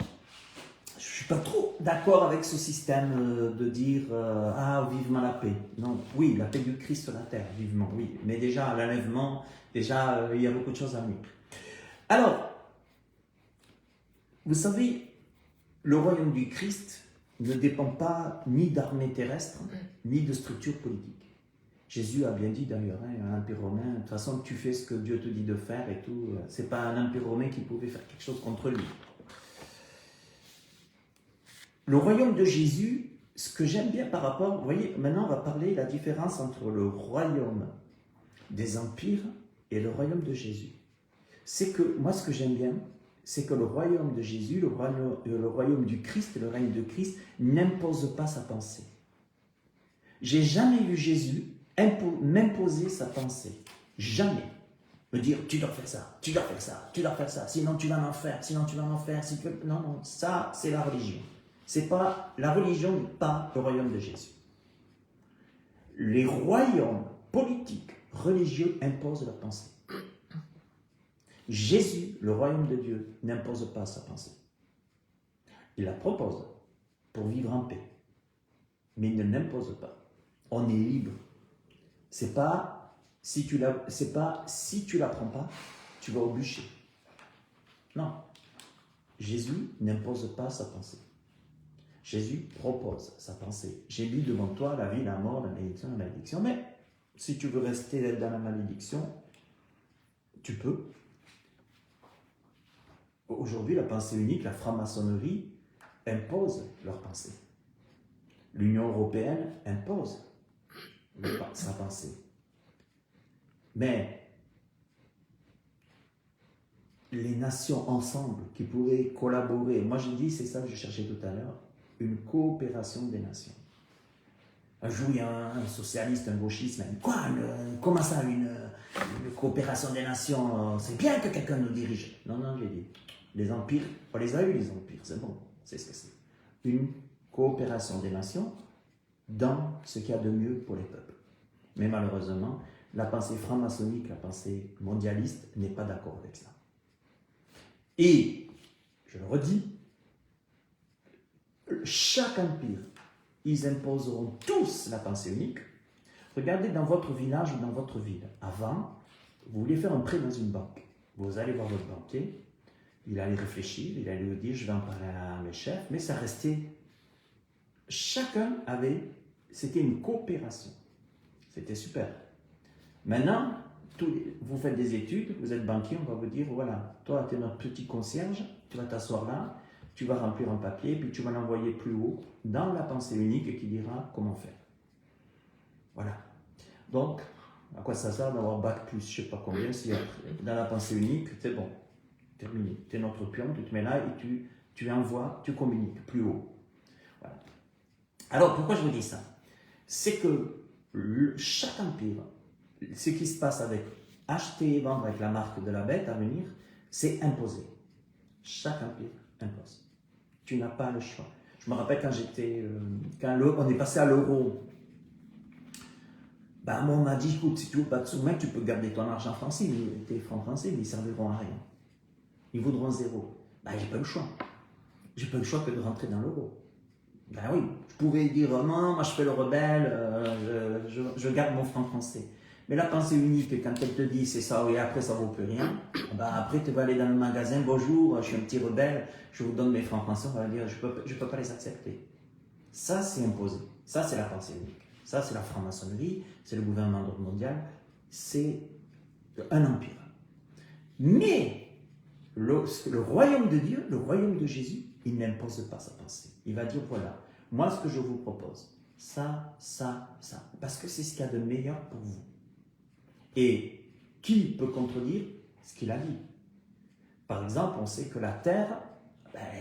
je ne suis pas trop d'accord avec ce système de dire ah, vivement la paix. Non, oui, la paix du Christ sur la terre, vivement, oui. Mais déjà, l'enlèvement, il y a beaucoup de choses à venir. Alors, vous savez, le royaume du Christ ne dépend pas ni d'armée terrestre, ni de structure politique. Jésus a bien dit d'ailleurs, un empire romain, de toute façon, tu fais ce que Dieu te dit de faire et tout. C'est pas un empire romain qui pouvait faire quelque chose contre lui. Le royaume de Jésus, ce que j'aime bien par rapport, vous voyez, maintenant on va parler de la différence entre le royaume des empires et le royaume de Jésus. C'est que, moi ce que j'aime bien, c'est que le royaume de Jésus, le royaume du Christ, le règne de Christ, n'impose pas sa pensée. J'ai jamais vu Jésus m'imposer sa pensée. Jamais. Me dire, tu dois faire ça, tu dois faire ça, tu dois faire ça, sinon tu vas m'en faire, sinon tu vas m'en faire. Si tu veux... Non, non, ça c'est la religion. C'est pas, la religion n'est pas le royaume de Jésus. Les royaumes politiques, religieux imposent leur pensée. Jésus, le royaume de Dieu, n'impose pas sa pensée. Il la propose pour vivre en paix. Mais il ne l'impose pas. On est libre. C'est pas si tu la prends pas, tu vas au bûcher. Non. Jésus n'impose pas sa pensée. Jésus propose sa pensée. J'ai mis devant toi la vie, la mort, la malédiction, la malédiction. Mais si tu veux rester dans la malédiction, tu peux. Aujourd'hui, la pensée unique, la franc-maçonnerie, impose leur pensée. L'Union européenne impose sa pensée. Mais les nations ensemble qui pourraient collaborer, moi je dis, c'est ça que je cherchais tout à l'heure, une coopération des nations. Un jour, il y a un socialiste, un gauchiste, quoi, comment ça, une coopération des nations, c'est bien que quelqu'un nous dirige. Non, non, j'ai dit, les empires, on les a eu les empires, c'est bon, c'est ce que c'est. Une coopération des nations dans ce qu'il y a de mieux pour les peuples. Mais malheureusement, la pensée franc-maçonnique, la pensée mondialiste n'est pas d'accord avec ça. Et, je le redis, chaque empire, ils imposeront tous la pensée unique. Regardez dans votre village ou dans votre ville. Avant, vous vouliez faire un prêt dans une banque. Vous allez voir votre banquier, il allait réfléchir, il allait lui dire, je vais en parler à mes chefs, mais ça restait... Chacun avait... C'était une coopération. C'était super. Maintenant, vous faites des études, vous êtes banquier, on va vous dire, voilà, toi, tu es notre petit concierge, tu vas t'asseoir là, tu vas remplir un papier, puis tu vas l'envoyer plus haut dans la pensée unique qui dira comment faire. Voilà. Donc, à quoi ça sert d'avoir bac plus, je ne sais pas combien, si dans la pensée unique, c'est bon, terminé. Tu es notre pion, tu te mets là et tu envoies, tu communiques plus haut. Voilà. Alors, pourquoi je vous dis ça? C'est que chaque empire, ce qui se passe avec acheter et vendre avec la marque de la bête à venir, c'est imposé. Chaque empire impose. Tu n'as pas le choix. Je me rappelle quand on est passé à l'euro, moi on m'a dit, écoute, si tu veux pas de sous, mec, tu peux garder ton argent français, tes francs français, mais ils ne serviront à rien. Ils vaudront zéro. J'ai pas le choix. J'ai pas le choix que de rentrer dans l'euro. Oui, je pouvais dire, non, moi je fais le rebelle, je garde mon franc français. Mais la pensée unique, quand elle te dit c'est ça et après ça ne vaut plus rien, ben après tu vas aller dans le magasin, bonjour, je suis un petit rebelle, je vous donne mes francs français, on va dire je peux pas les accepter. Ça c'est imposé, ça c'est la pensée unique, ça c'est la franc-maçonnerie, c'est le gouvernement mondial, c'est un empire. Mais le royaume de Dieu, le royaume de Jésus, il n'impose pas sa pensée. Il va dire voilà, moi ce que je vous propose, ça, parce que c'est ce qu'il y a de meilleur pour vous. Et qui peut contredire ce qu'il a dit? Par exemple, on sait que la terre,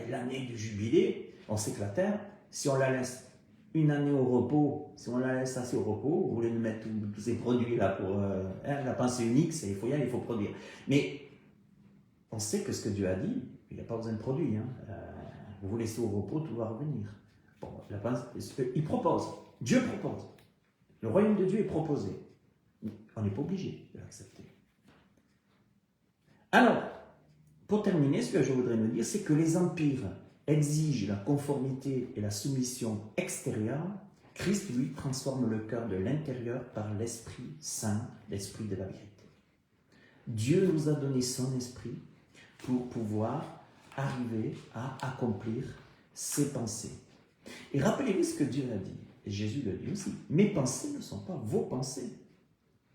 l'année du jubilé, on sait que la terre, si on la laisse une année au repos, si on la laisse assez au repos, vous voulez nous mettre tous ces produits là pour la pensée unique, c'est il faut y aller, il faut produire. Mais on sait que ce que Dieu a dit, il n'y a pas besoin de produits. Vous vous laissez au repos, tout va revenir. Bon, il propose, Dieu propose. Le royaume de Dieu est proposé. On n'est pas obligé de l'accepter. Alors, pour terminer, ce que je voudrais me dire, c'est que les empires exigent la conformité et la soumission extérieure. Christ, lui, transforme le cœur de l'intérieur par l'Esprit Saint, l'Esprit de la vérité. Dieu nous a donné son Esprit pour pouvoir arriver à accomplir ses pensées. Et rappelez-vous ce que Dieu a dit, et Jésus le dit aussi, mes pensées ne sont pas vos pensées,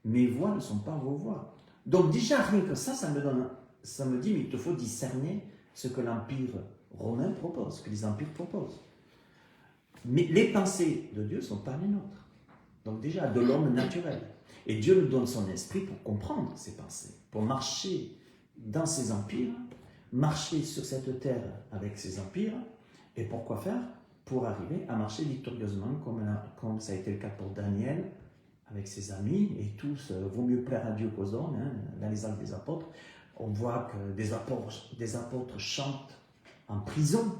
mes voix ne sont pas vos voix. Donc déjà, rien que ça me dit, mais il te faut discerner ce que l'Empire romain propose, ce que les empires proposent. Mais les pensées de Dieu ne sont pas les nôtres. Donc déjà, de l'homme naturel. Et Dieu nous donne son esprit pour comprendre ses pensées, pour marcher dans ses empires, marcher sur cette terre avec ses empires, et pourquoi faire? Pour arriver à marcher victorieusement, comme ça a été le cas pour Daniel, avec ses amis, et tous, vaut mieux plaire à Dieu qu'aux hommes, dans les actes des apôtres. On voit que des apôtres chantent en prison.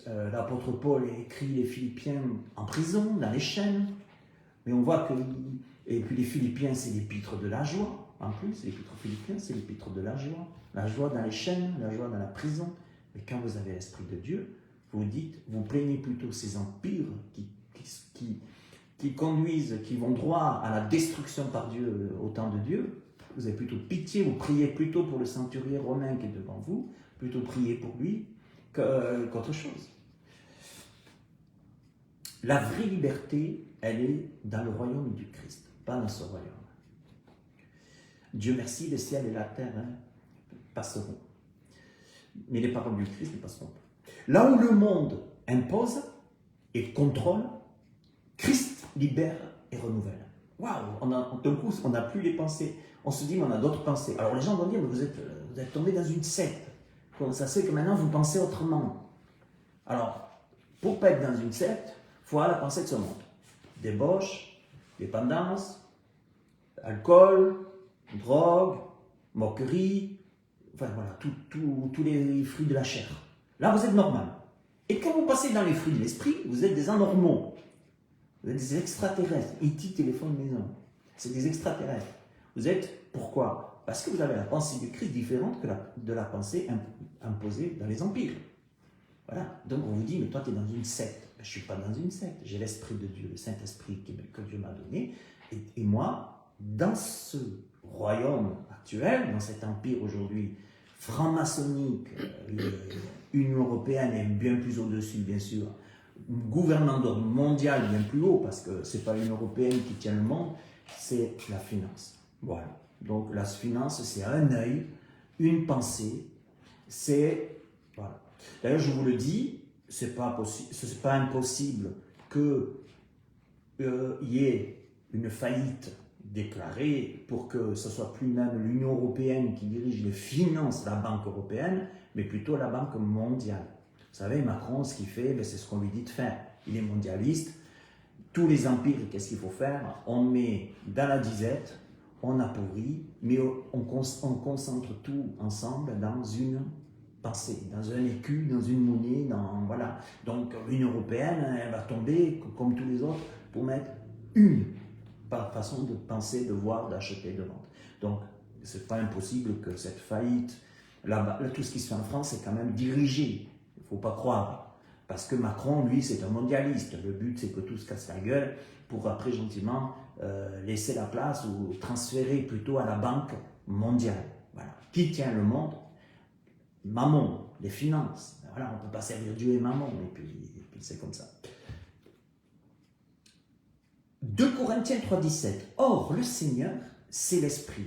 L'apôtre Paul écrit les Philippiens en prison, dans les chaînes. Mais on voit que, et puis les Philippiens, c'est l'épître de la joie. En plus, l'épître aux Philippiens, c'est l'épître de la joie dans les chaînes, la joie dans la prison. Mais quand vous avez l'Esprit de Dieu, vous plaignez plutôt ces empires qui conduisent, qui vont droit à la destruction par Dieu au temps de Dieu. Vous avez plutôt pitié, vous priez plutôt pour le centurion romain qui est devant vous, plutôt prier pour lui qu'autre chose. La vraie liberté, elle est dans le royaume du Christ, pas dans ce royaume. Dieu merci, le ciel et la terre passeront. Mais les paroles du Christ ne passeront pas. Là où le monde impose et contrôle, Christ libère et renouvelle. Waouh, d'un coup, on n'a plus les pensées. On se dit, mais on a d'autres pensées. Alors les gens vont dire, mais vous êtes tombé dans une secte. Comment ça se fait que maintenant vous pensez autrement? Alors, pour ne pas être dans une secte, il faut avoir la pensée de ce monde. Débauche, dépendance, alcool, drogue, moquerie, enfin voilà, tous les fruits de la chair. Là, vous êtes normal. Et quand vous passez dans les fruits de l'esprit, vous êtes des anormaux. Vous êtes des extraterrestres. E.T. téléphone maison. C'est des extraterrestres. Vous êtes, pourquoi? Parce que vous avez la pensée du Christ différente que de la pensée imposée dans les empires. Voilà. Donc on vous dit, mais toi tu es dans une secte. Ben, je ne suis pas dans une secte. J'ai l'Esprit de Dieu, le Saint-Esprit que Dieu m'a donné. Et moi, dans ce royaume actuel, dans cet empire aujourd'hui franc-maçonnique, l'Union européenne est bien plus au-dessus, bien sûr. Gouvernement d'ordre mondial bien plus haut, parce que ce n'est pas l'Union européenne qui tient le monde, c'est la finance. Voilà. Donc la finance, c'est un œil, une pensée, c'est... Voilà. D'ailleurs, je vous le dis, ce n'est pas impossible qu'il y ait une faillite déclarée pour que ce ne soit plus même l'Union européenne qui dirige les finances, la Banque européenne, mais plutôt la Banque mondiale. Vous savez, Macron, ce qu'il fait, c'est ce qu'on lui dit de faire. Il est mondialiste. Tous les empires, qu'est-ce qu'il faut faire? On met dans la disette, on appauvrit, mais on concentre tout ensemble dans une pensée, dans un écu, dans une monnaie, voilà. Donc l'Union européenne, elle va tomber, comme tous les autres, pour mettre une façon de penser, de voir, d'acheter, de vendre. Donc, ce n'est pas impossible que cette faillite, là, tout ce qui se fait en France, est quand même dirigé. Il ne faut pas croire. Parce que Macron, lui, c'est un mondialiste. Le but, c'est que tout se casse la gueule pour après, gentiment, laisser la place ou transférer plutôt à la banque mondiale. Voilà. Qui tient le monde? Mammon, les finances. Voilà, on ne peut pas servir Dieu et Mammon, et puis c'est comme ça. 2 Corinthiens 3,17. Or, le Seigneur, c'est l'Esprit.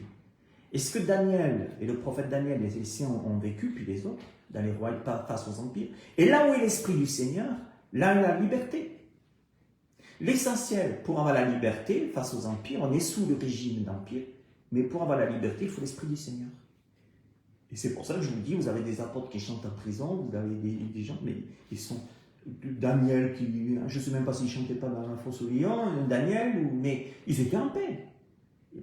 Et ce que Daniel et le prophète Daniel et les siens ont vécu, puis les autres, dans les royaumes face aux empires, et là où est l'Esprit du Seigneur, là est la liberté. L'essentiel pour avoir la liberté face aux empires, on est sous le régime d'empire, mais pour avoir la liberté, il faut l'Esprit du Seigneur. Et c'est pour ça que je vous dis, vous avez des apôtres qui chantent en prison, vous avez des gens, mais ils sont... Daniel, qui, je ne sais même pas s'il ne chantait pas dans la fosse au lion, Daniel, mais ils étaient en paix,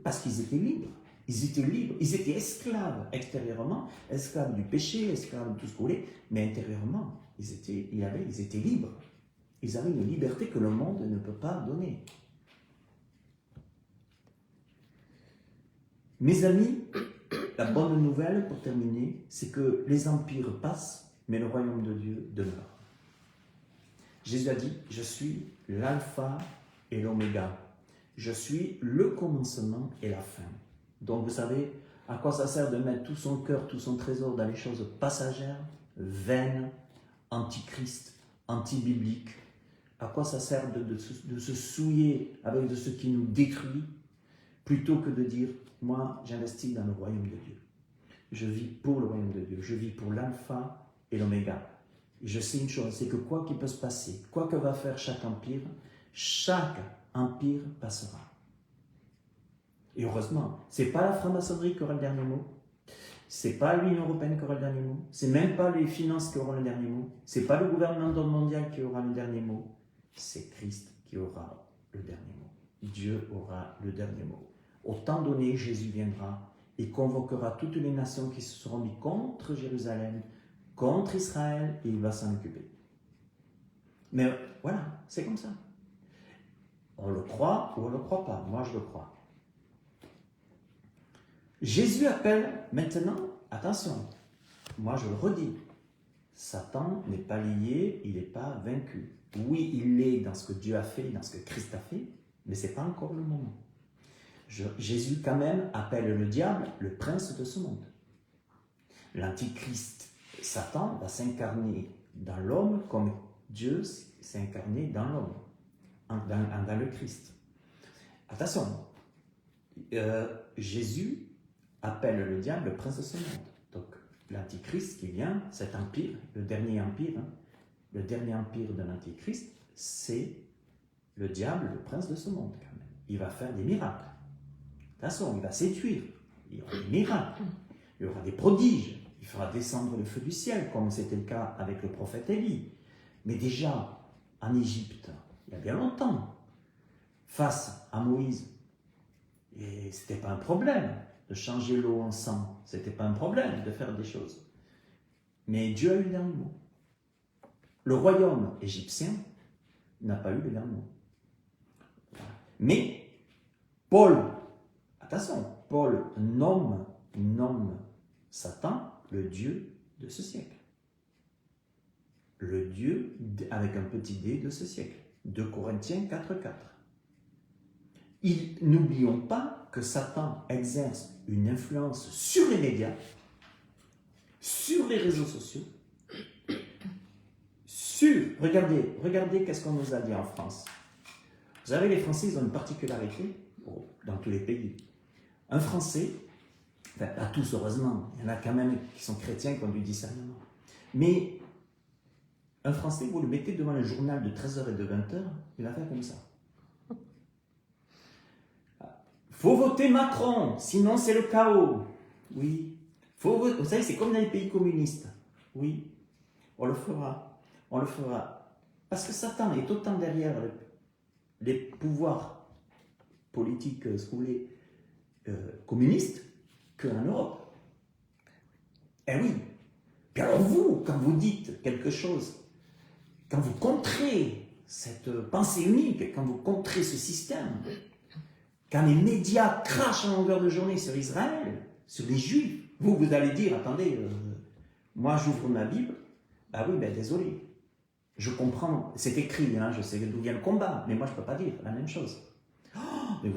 parce qu'ils étaient libres. Ils étaient libres, ils étaient esclaves extérieurement, esclaves du péché, esclaves de tout ce qu'on voulait, mais intérieurement, ils étaient libres. Ils avaient une liberté que le monde ne peut pas donner. Mes amis, la bonne nouvelle, pour terminer, c'est que les empires passent, mais le royaume de Dieu demeure. Jésus a dit, je suis l'alpha et l'oméga. Je suis le commencement et la fin. Donc vous savez, à quoi ça sert de mettre tout son cœur, tout son trésor dans les choses passagères, vaines, antichrist, anti-bibliques? À quoi ça sert de se souiller avec de ce qui nous détruit, plutôt que de dire, moi j'investis dans le royaume de Dieu. Je vis pour le royaume de Dieu, je vis pour l'alpha et l'oméga. Et je sais une chose, c'est que quoi qu'il peut se passer, quoi que va faire chaque empire passera. Et heureusement, ce n'est pas la franc-maçonnerie qui aura le dernier mot, ce n'est pas l'Union européenne qui aura le dernier mot, ce n'est même pas les finances qui auront le dernier mot, ce n'est pas le gouvernement mondial qui aura le dernier mot, c'est Christ qui aura le dernier mot. Dieu aura le dernier mot. Au temps donné, Jésus viendra et convoquera toutes les nations qui se seront mises contre Jérusalem, contre Israël, et il va s'en occuper. Mais voilà, c'est comme ça. On le croit ou on ne le croit pas. Moi, je le crois. Jésus appelle maintenant, attention, moi je le redis, Satan n'est pas lié, il n'est pas vaincu. Oui, il est dans ce que Dieu a fait, dans ce que Christ a fait, mais ce n'est pas encore le moment. Jésus quand même appelle le diable le prince de ce monde. L'antichrist, Satan, va s'incarner dans l'homme comme Dieu s'est incarné dans l'homme, dans le Christ. Attention, Jésus appelle le diable le prince de ce monde. Donc l'antichrist qui vient, cet empire, le dernier empire de l'antichrist, c'est le diable, le prince de ce monde quand même. Il va faire des miracles. De toute façon, il va séduire. Il y aura des miracles. Il y aura des prodiges. Il fera descendre le feu du ciel, comme c'était le cas avec le prophète Élie. Mais déjà, en Égypte, il y a bien longtemps, face à Moïse, et ce n'était pas un problème de changer l'eau en sang. Ce n'était pas un problème de faire des choses. Mais Dieu a eu le dernier mot. Le royaume égyptien n'a pas eu le dernier mot. Mais Paul, attention, Paul nomme Satan le Dieu de ce siècle. Le Dieu avec un petit d de ce siècle. 2 Corinthiens 4,4. N'oublions pas que Satan exerce une influence sur les médias, sur les réseaux sociaux, regardez qu'est-ce qu'on nous a dit en France. Vous savez, les Français, ils ont une particularité, dans tous les pays. Un Français, enfin, pas tous heureusement, il y en a quand même qui sont chrétiens qui ont du discernement, mais un Français, vous le mettez devant le journal de 13h et de 20h, il va faire comme ça. Faut voter Macron, sinon c'est le chaos. Oui. Vous savez, c'est comme dans les pays communistes. Oui. On le fera. On le fera. Parce que Satan est autant derrière les pouvoirs politiques, ce que vous voulez, communistes, qu'en Europe. Eh oui. Puis alors vous, quand vous dites quelque chose, quand vous contrez cette pensée unique, quand vous contrez ce système, quand les médias crachent en longueur de journée sur Israël, sur les Juifs, vous allez dire, attendez, moi j'ouvre ma Bible, ah oui, ben désolé, je comprends, c'est écrit, hein, je sais d'où vient le combat, mais moi je ne peux pas dire la même chose. Oh, mais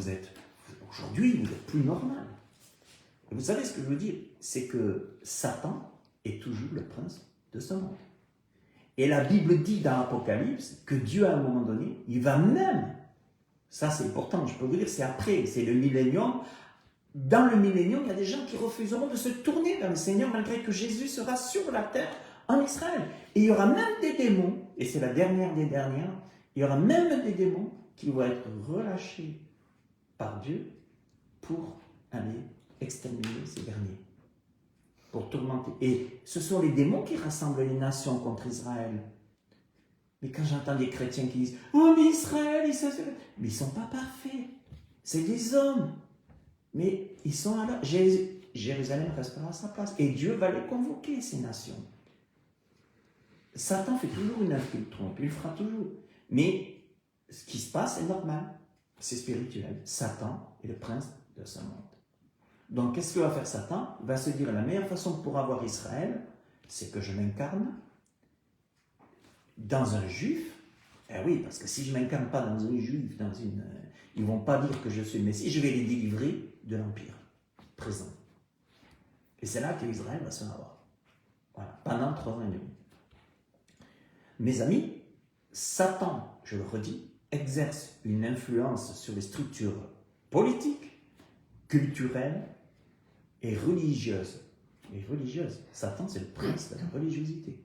aujourd'hui, vous n'êtes plus normal. Et vous savez ce que je veux dire? C'est que Satan est toujours le prince de ce monde. Et la Bible dit dans l'Apocalypse que Dieu, à un moment donné, il va même, ça c'est important, je peux vous dire, c'est après, c'est le millénium. Dans le millénium, il y a des gens qui refuseront de se tourner vers le Seigneur malgré que Jésus sera sur la terre en Israël. Et il y aura même des démons, et c'est la dernière des dernières, il y aura même des démons qui vont être relâchés par Dieu pour aller exterminer ces derniers, pour tourmenter. Et ce sont les démons qui rassemblent les nations contre Israël. Mais quand j'entends des chrétiens qui disent « Oh, mais Israël, mais ils ne sont pas parfaits. C'est des hommes. Mais ils sont là. Jérusalem restera à sa place. Et Dieu va les convoquer, ces nations. Satan fait toujours une infiltration, il le fera toujours. Mais ce qui se passe est normal. C'est spirituel. Satan est le prince de ce monde. Donc, qu'est-ce que va faire Satan? Il va se dire, la meilleure façon pour avoir Israël, c'est que je m'incarne dans un juif. Eh oui, parce que si je ne m'incarne pas dans un juif, ils ne vont pas dire que je suis le Messie, je vais les délivrer de l'Empire présent. Et c'est là qu'Israël va se avoir. Voilà, pendant 3 ans et demi. Mes amis, Satan, je le redis, exerce une influence sur les structures politiques, culturelles et religieuses. Et religieuses. Satan, c'est le prince de la religiosité.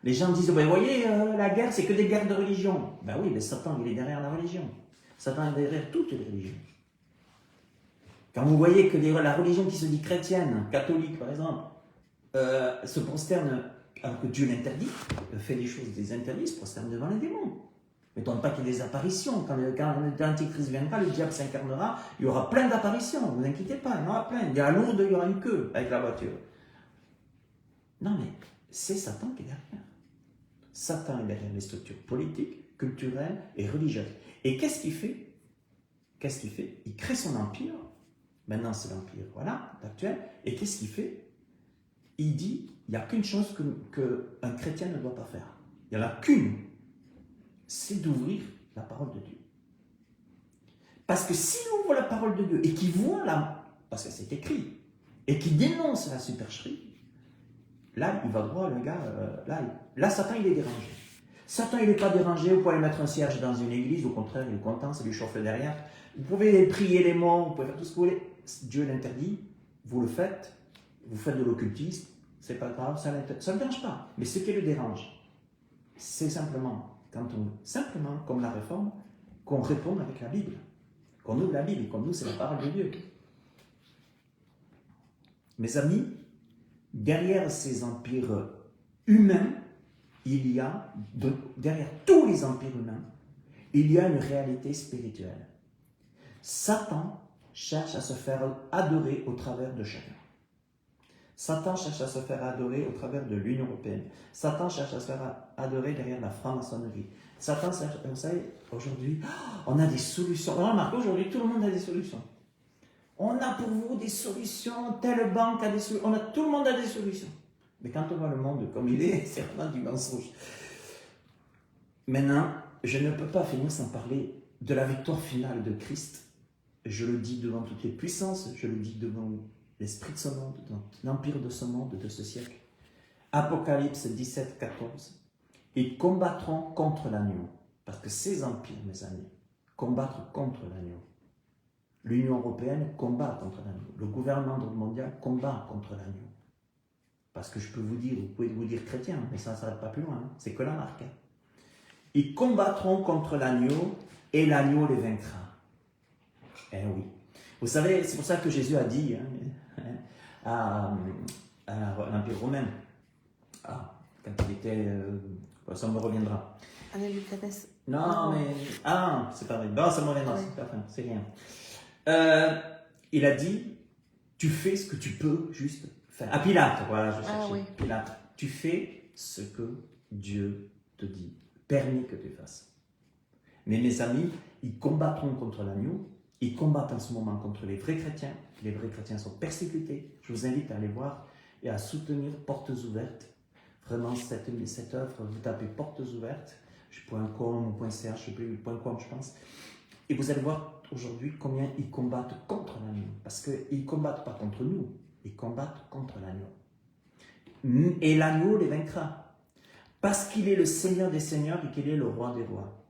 Les gens disent, ben, vous voyez, la guerre, c'est que des guerres de religion. Ben oui, mais Satan, il est derrière la religion. Satan est derrière toutes les religions. Quand vous voyez que la religion qui se dit chrétienne, catholique par exemple, se prosterne alors que Dieu l'interdit, fait des choses des interdits, se prosterne devant les démons. Ne m'étonne pas qu'il y ait des apparitions. Quand l'Antichrist viendra, le diable s'incarnera, il y aura plein d'apparitions. Ne vous inquiétez pas, il y en aura plein. Il y a Lourdes, il y aura une queue avec la voiture. Non mais, c'est Satan qui est derrière. Satan est derrière les structures politiques, culturelles et religieuses. Et qu'est-ce qu'il fait? Qu'est-ce qu'il fait? Il crée son empire. Maintenant, c'est l'empire, voilà, actuel. Et qu'est-ce qu'il fait? Il dit, il n'y a qu'une chose qu'un chrétien ne doit pas faire. Il n'y en a qu'une. C'est d'ouvrir la parole de Dieu. Parce que s'il ouvre la parole de Dieu et qu'il voit parce que c'est écrit, et qu'il dénonce la supercherie, là, il va droit, le gars, là, Satan, il est dérangé. Satan, il n'est pas dérangé, vous pouvez mettre un cierge dans une église, au contraire, il est content, ça lui chauffe derrière. Vous pouvez prier les morts, vous pouvez faire tout ce que vous voulez. Dieu l'interdit, vous le faites, vous faites de l'occultisme, c'est pas grave, ça ne le dérange pas. Mais ce qui le dérange, c'est simplement, comme la réforme, qu'on réponde avec la Bible, qu'on ouvre la Bible, qu'on nous, c'est la parole de Dieu. Mes amis, derrière ces empires humains, derrière tous les empires humains, il y a une réalité spirituelle. Satan cherche à se faire adorer au travers de chacun. Satan cherche à se faire adorer au travers de l'Union européenne. Satan cherche à se faire adorer derrière la franc-maçonnerie. Satan cherche, vous savez, aujourd'hui, on a des solutions. On remarque, aujourd'hui, tout le monde a des solutions. On a pour vous des solutions, telle banque a des solutions, tout le monde a des solutions. Mais quand on voit le monde comme il est, c'est vraiment du mensonge. Maintenant, je ne peux pas finir sans parler de la victoire finale de Christ. Je le dis devant toutes les puissances, je le dis devant l'esprit de ce monde, dans l'empire de ce monde, de ce siècle. Apocalypse 17, 14. Ils combattront contre l'agneau. Parce que ces empires, mes amis, combattent contre l'agneau. L'Union européenne combat contre l'agneau. Le gouvernement mondial combat contre l'agneau. Parce que je peux vous dire, vous pouvez vous dire chrétien, mais ça ne s'arrête pas plus loin, hein. C'est que la marque. Hein. Ils combattront contre l'agneau et l'agneau les vaincra. Eh oui. Vous savez, c'est pour ça que Jésus a dit à l'Empire romain, quand il était... ça me reviendra. Non, mais... c'est pas vrai. Non, ça me reviendra, c'est rien. Il a dit, tu fais ce que tu peux juste faire. À Pilate, voilà, je cherchais. Oui. Pilate, tu fais ce que Dieu te dit, permis que tu fasses. Mais mes amis, ils combattront contre l'agneau. Ils combattent en ce moment contre les vrais chrétiens. Les vrais chrétiens sont persécutés. Je vous invite à aller voir et à soutenir Portes Ouvertes. Vraiment, cette œuvre, vous tapez Portes Ouvertes, .com ou .ch, je ne sais plus, .com je pense. Et vous allez voir aujourd'hui combien ils combattent contre l'agneau. Parce qu'ils ne combattent pas contre nous, ils combattent contre l'agneau. Et l'agneau les vaincra. Parce qu'il est le Seigneur des seigneurs et qu'il est le roi des rois.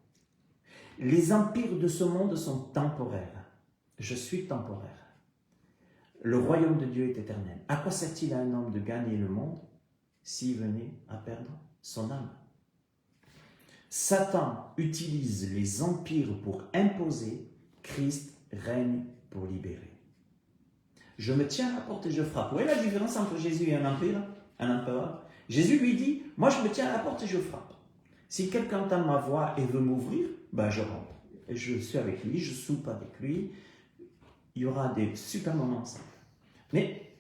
Les empires de ce monde sont temporaires. Je suis temporaire. Le royaume de Dieu est éternel. À quoi sert-il à un homme de gagner le monde s'il venait à perdre son âme? Satan utilise les empires pour imposer, Christ règne pour libérer. Je me tiens à la porte et je frappe. Vous voyez la différence entre Jésus et un empire, un empereur? Jésus lui dit, moi je me tiens à la porte et je frappe. Si quelqu'un entend ma voix et veut m'ouvrir, ben je rentre. Et je suis avec lui, je soupe avec lui. Il y aura des super moments ensemble. Mais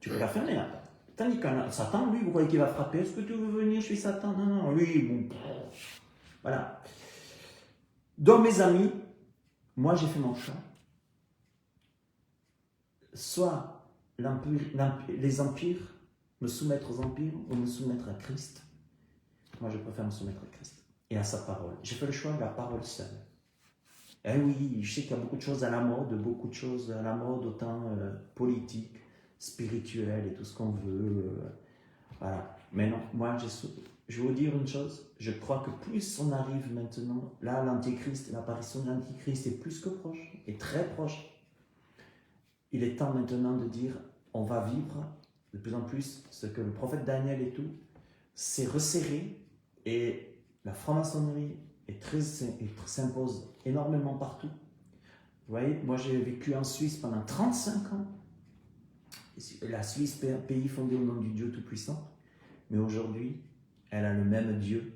tu peux la fermer la porte. Tandis qu'un Satan, lui, vous croyez qu'il va frapper? Est-ce que tu veux venir? Je suis Satan. Non, non, lui, bon. Voilà. Donc mes amis, moi j'ai fait mon choix. Soit les empires, me soumettre aux empires ou me soumettre à Christ. Moi je préfère me soumettre à Christ et à sa parole. J'ai fait le choix de la parole seule. Eh oui, je sais qu'il y a beaucoup de choses à la mode, autant politique, spirituelle et tout ce qu'on veut. Voilà. Mais non, moi je vais vous dire une chose, je crois que plus on arrive maintenant, là l'antéchrist, l'apparition de l'antéchrist est plus que proche, est très proche. Il est temps maintenant de dire, on va vivre de plus en plus ce que le prophète Daniel et tout, s'est resserré et la franc-maçonnerie s'impose énormément partout. Vous voyez, moi j'ai vécu en Suisse pendant 35 ans. La Suisse, pays fondé au nom du Dieu Tout-Puissant, mais aujourd'hui, elle a le même Dieu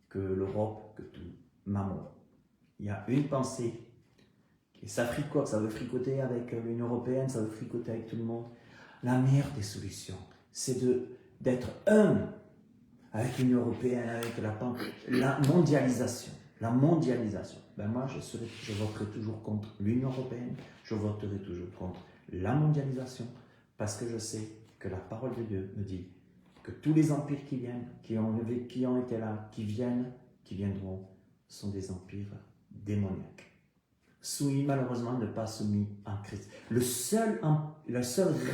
que l'Europe, que tout. Maman. Il y a une pensée, et ça fricote, ça veut fricoter avec l'Union Européenne, ça veut fricoter avec tout le monde. La meilleure des solutions, c'est d'être un avec l'Union Européenne, avec la mondialisation. La mondialisation. Ben moi, je voterai toujours contre l'Union Européenne, je voterai toujours contre la mondialisation, parce que je sais que la parole de Dieu me dit que tous les empires qui viennent, qui ont été là, qui viendront, sont des empires démoniaques. Soumis, malheureusement, ne pas soumis en Christ. Le seul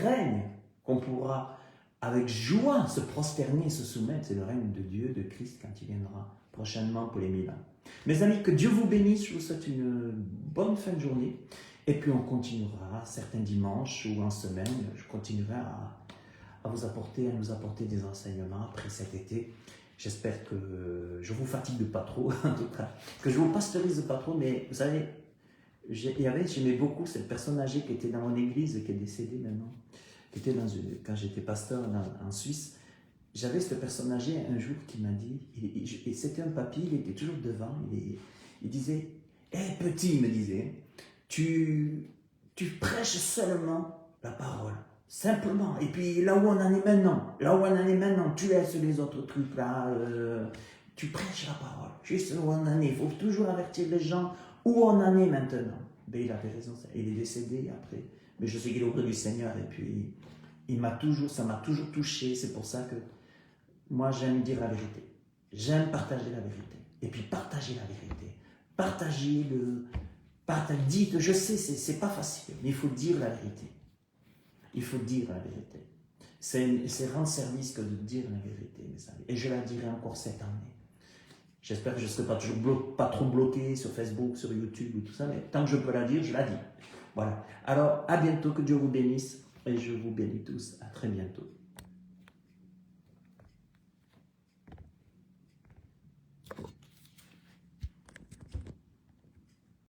règne qu'on pourra avec joie se prosterner, se soumettre, c'est le règne de Dieu, de Christ, quand il viendra prochainement pour les 1000 ans. Mes amis, que Dieu vous bénisse, je vous souhaite une bonne fin de journée, et puis on continuera, certains dimanches ou en semaine, je continuerai à nous apporter des enseignements après cet été. J'espère que je ne vous fatigue pas trop, en tout cas, que je ne vous pasteurise pas trop, mais vous savez, j'aimais beaucoup cette personne âgée qui était dans mon église et qui est décédée maintenant, qui était quand j'étais pasteur en Suisse. J'avais cette personne âgée un jour qui m'a dit, et c'était un papy, il était toujours devant, il disait, hé petit, il me disait, tu prêches seulement la parole, simplement, et puis là où on en est maintenant, tu laisses les autres trucs là, tu prêches la parole, juste où on en est, il faut toujours avertir les gens où on en est maintenant. Ben, il avait raison, il est décédé après, mais je sais qu'il est auprès du Seigneur, et puis ça m'a toujours touché, c'est pour ça que moi j'aime dire la vérité, j'aime partager la vérité, et puis partager la vérité, dites, je sais, c'est pas facile, mais il faut dire la vérité, c'est rendre service que de dire la vérité, mes amis, et je la dirai encore cette année. J'espère que je ne serai pas trop bloqué sur Facebook, sur YouTube ou tout ça, mais tant que je peux la dire, je la dis. Voilà. Alors, à bientôt, que Dieu vous bénisse, et je vous bénis tous. À très bientôt.